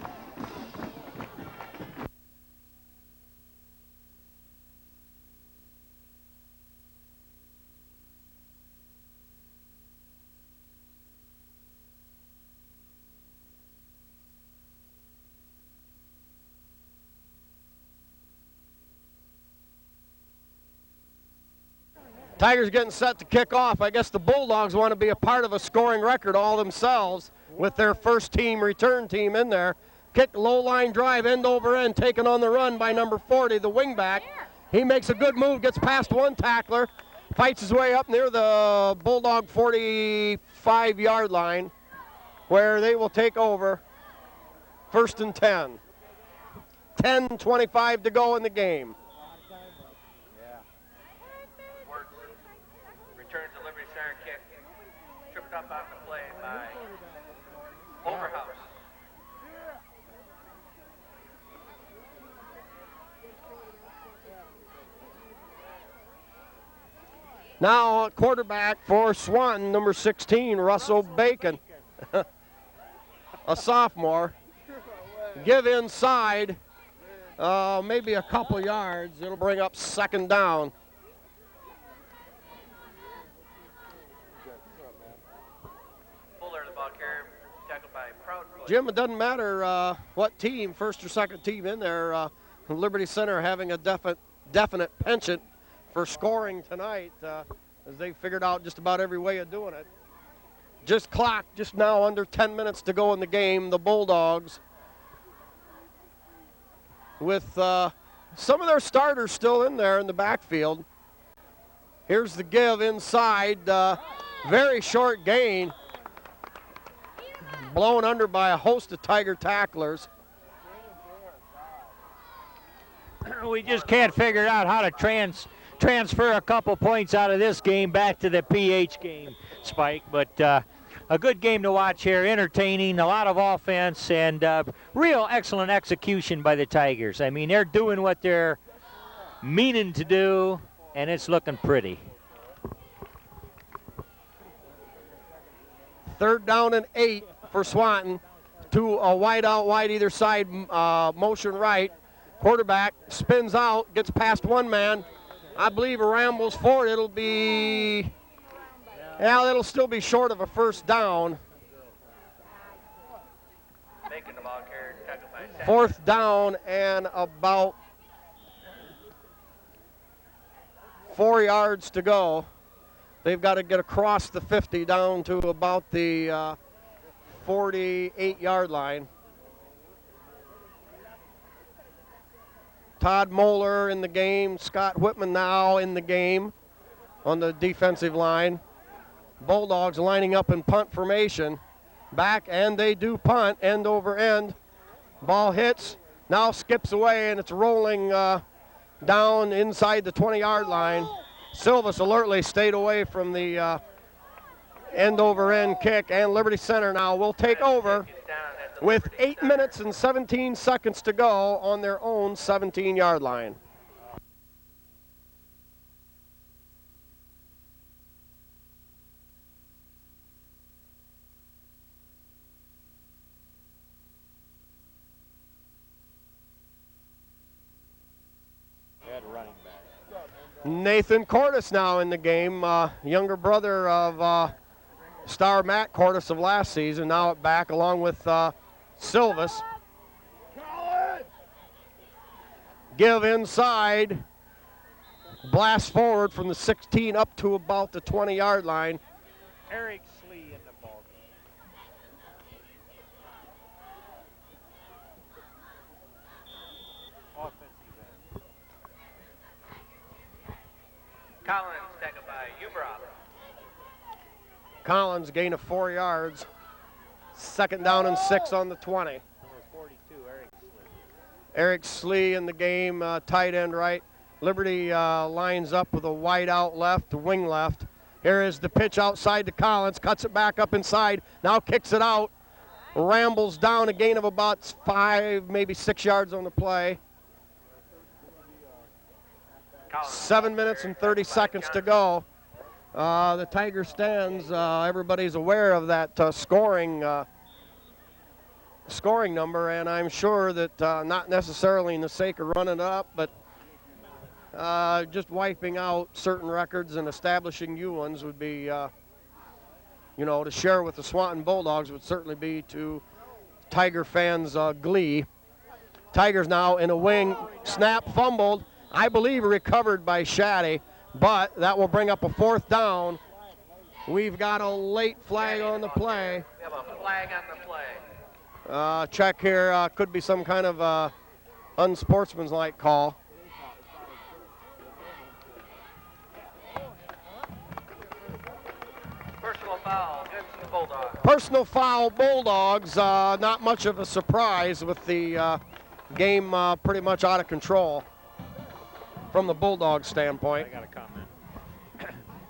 Tigers getting set to kick off. I guess the Bulldogs want to be a part of a scoring record all themselves with their first team return team in there. Kick, low line drive, end over end, taken on the run by number 40, the wingback. He makes a good move, gets past one tackler, fights his way up near the Bulldog 45-yard line, where they will take over 1st and 10. 10:25 to go in the game. Returns the Liberty Center kick. Tripped up on the play by Overhouse. Now quarterback for Swanton, number 16, Russell Bacon, a sophomore. Give inside, maybe a couple yards. It'll bring up 2nd down. Fuller, the ball carrier, tackled by Proudfoot. Jim, it doesn't matter what team, first or second team in there, Liberty Center having a definite penchant for scoring tonight, as they figured out just about every way of doing it. Just now under 10 minutes to go in the game. The Bulldogs, with some of their starters still in there in the backfield. Here's the give inside, very short gain, blown under by a host of Tiger tacklers. We just can't figure out how to transfer a couple points out of this game back to the PH game, Spike. But a good game to watch here, entertaining, a lot of offense, and real excellent execution by the Tigers. I mean, they're doing what they're meaning to do, and it's looking pretty. 3rd down and 8 for Swanton. To a wide out wide either side, motion right. Quarterback spins out, gets past one man. I believe rambles forward. It'll still be short of a 1st down. Making the ball carrier, tackled by Sack. 4th down and about 4 yards to go. They've got to get across the 50 down to about the 48-yard line. Todd Moeller in the game. Scott Whitman now in the game on the defensive line. Bulldogs lining up in punt formation. Back, and they do punt, end over end. Ball hits, now skips away, and it's rolling down inside the 20-yard line. Silvas alertly stayed away from the end over end kick, and Liberty Center now will take over with 8 minutes and 17 seconds to go on their own 17-yard line. Nathan Cordes now in the game, younger brother of star Matt Cordes of last season, now at back along with Silvas. Give inside, blast forward from the 16 up to about the 20-yard line. Eric Slee in the ball game. Offensive end. Collins tackled by Ubrop. Collins gain of 4 yards. 2nd down and 6 on the 20. Number 42, Eric Slee. Eric Slee in the game, tight end right. Liberty lines up with a wide out left, wing left. Here is the pitch outside to Collins, cuts it back up inside, now kicks it out, rambles down a gain of about 5, maybe 6 yards on the play. Collins 7 minutes and 30 seconds to go. The Tiger stands, everybody's aware of that scoring number, and I'm sure that not necessarily in the sake of running it up, but just wiping out certain records and establishing new ones would be, to share with the Swanton Bulldogs would certainly be to Tiger fans' glee. Tigers now in a wing, snap fumbled, I believe recovered by Shaddy, but that will bring up a 4th down. We've got a late flag on the play. We have a flag on the play. Check here, could be some kind of unsportsmanlike call. Personal foul against the Bulldogs. Personal foul, Bulldogs. Not much of a surprise with the game pretty much out of control from the Bulldogs standpoint. I got a comment.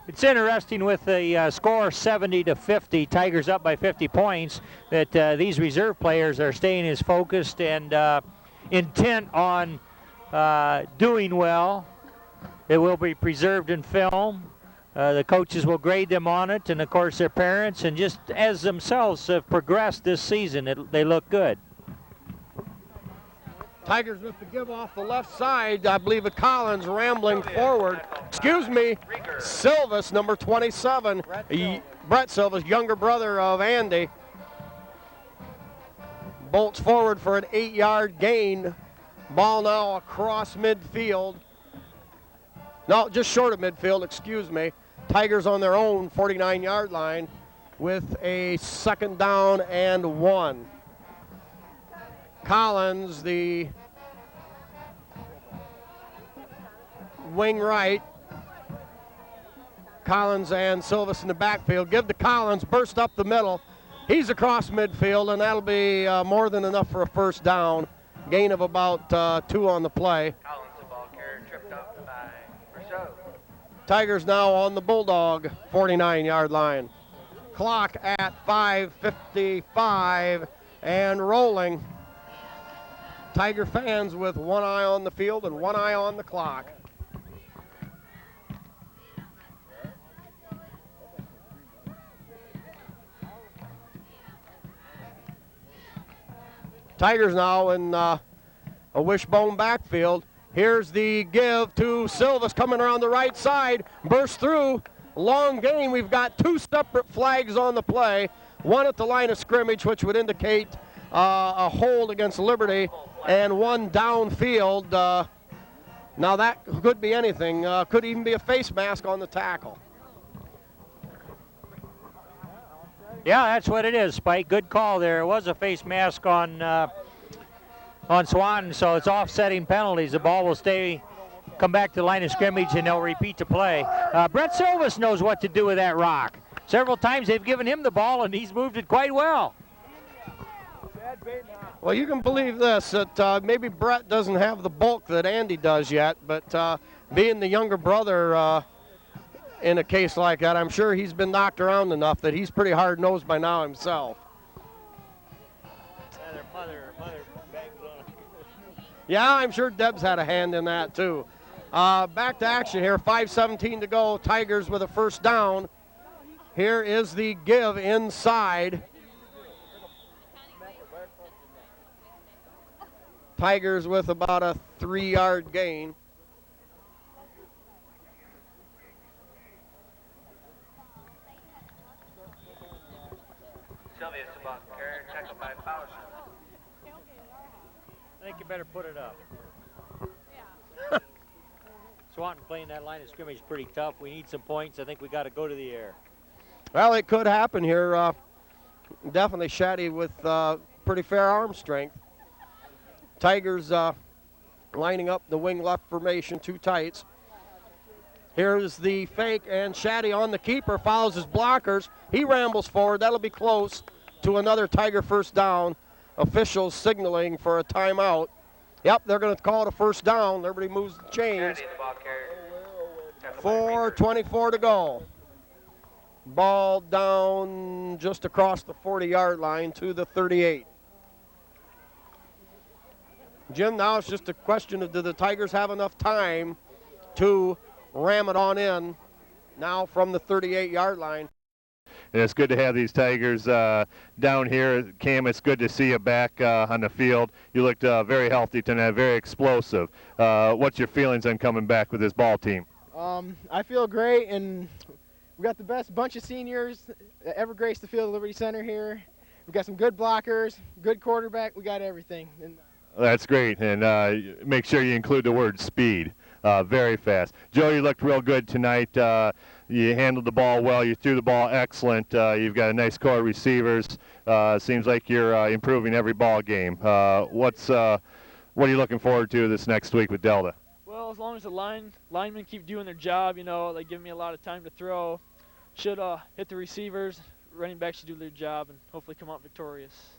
It's interesting with the score 70-50, Tigers up by 50 points, that these reserve players are staying as focused and intent on doing well. It will be preserved in film. The coaches will grade them on it, and of course their parents, and just as themselves have progressed this season, they look good. Tigers with the give off the left side. I believe it Collins rambling forward. Excuse me, Silvas, number 27. Brett Silvas, younger brother of Andy. Bolts forward for an 8-yard gain. Ball now across midfield. No, just short of midfield, excuse me. Tigers on their own 49-yard line with a 2nd down and 1. Collins, the wing right. Collins and Silvas in the backfield. Give to Collins, burst up the middle. He's across midfield, and that'll be more than enough for a 1st down. Gain of about 2 on the play. Collins, the ball carrier, tripped up by Rousseau. Tigers now on the Bulldog 49-yard line. Clock at 5:55 and rolling. Tiger fans with one eye on the field and one eye on the clock. Tigers now in a wishbone backfield. Here's the give to Silvas coming around the right side. Burst through. Long gain. We've got 2 separate flags on the play. One at the line of scrimmage, which would indicate a hold against Liberty, and one downfield. Now that could be anything. Could even be a face mask on the tackle. Yeah, that's what it is, Spike. Good call there. It was a face mask on Swanton, so it's offsetting penalties. The ball will come back to the line of scrimmage, and they'll repeat the play. Brett Silvas knows what to do with that rock. Several times they've given him the ball, and he's moved it quite well. Well, you can believe this, that maybe Brett doesn't have the bulk that Andy does yet, but being the younger brother in a case like that, I'm sure he's been knocked around enough that he's pretty hard-nosed by now himself. Yeah, I'm sure Deb's had a hand in that too. Back to action here, 5:17 to go. Tigers with a 1st down. Here is the give inside. Tigers with about a 3-yard gain. Sylvia's the ball carrier, tackled by Bowser. I think you better put it up. Swanton playing that line of scrimmage pretty tough. We need some points. I think we got to go to the air. Well, it could happen here. Definitely Shaddy with pretty fair arm strength. Tigers lining up the wing left formation, two tights. Here's the fake, and Shaddy on the keeper, follows his blockers. He rambles forward. That'll be close to another Tiger first down. Officials signaling for a timeout. Yep, they're going to call it a first down. Everybody moves the chains. 4:24 to go. Ball down just across the 40-yard line to the 38. Jim, now it's just a question of, do the Tigers have enough time to ram it on in now from the 38-yard line? And it's good to have these Tigers down here. Cam, it's good to see you back on the field. You looked very healthy tonight, very explosive. What's your feelings on coming back with this ball team? I feel great, and we got the best bunch of seniors that ever graced the field at Liberty Center here. We've got some good blockers, good quarterback. We got everything. And that's great, and make sure you include the word speed. Very fast. Joe, you looked real good tonight. You handled the ball well. You threw the ball excellent. You've got a nice core of receivers. Seems like you're improving every ball game. What are you looking forward to this next week with Delta? Well, as long as the linemen keep doing their job, you know, they give me a lot of time to throw. Should hit the receivers. Running backs should do their job and hopefully come out victorious.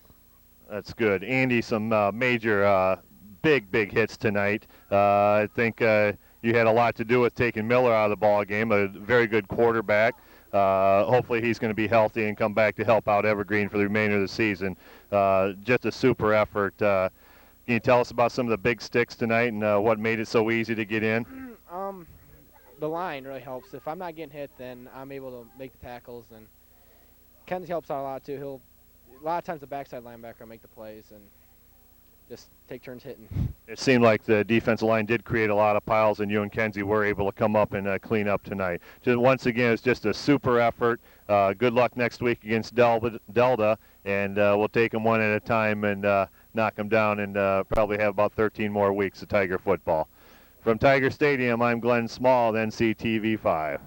That's good. Andy, some major big hits tonight. I think you had a lot to do with taking Miller out of the ball game, a very good quarterback. Hopefully he's going to be healthy and come back to help out Evergreen for the remainder of the season. Just a super effort. Can you tell us about some of the big sticks tonight and what made it so easy to get in? the line really helps. If I'm not getting hit, then I'm able to make the tackles, and Kenzie helps out a lot too. A lot of times the backside linebacker will make the plays and just take turns hitting. It seemed like the defensive line did create a lot of piles, and you and Kenzie were able to come up and clean up tonight. Just once again, it's just a super effort. Good luck next week against Delta, and we'll take them one at a time and knock them down, and probably have about 13 more weeks of Tiger football. From Tiger Stadium, I'm Glenn Small, NCTV 5.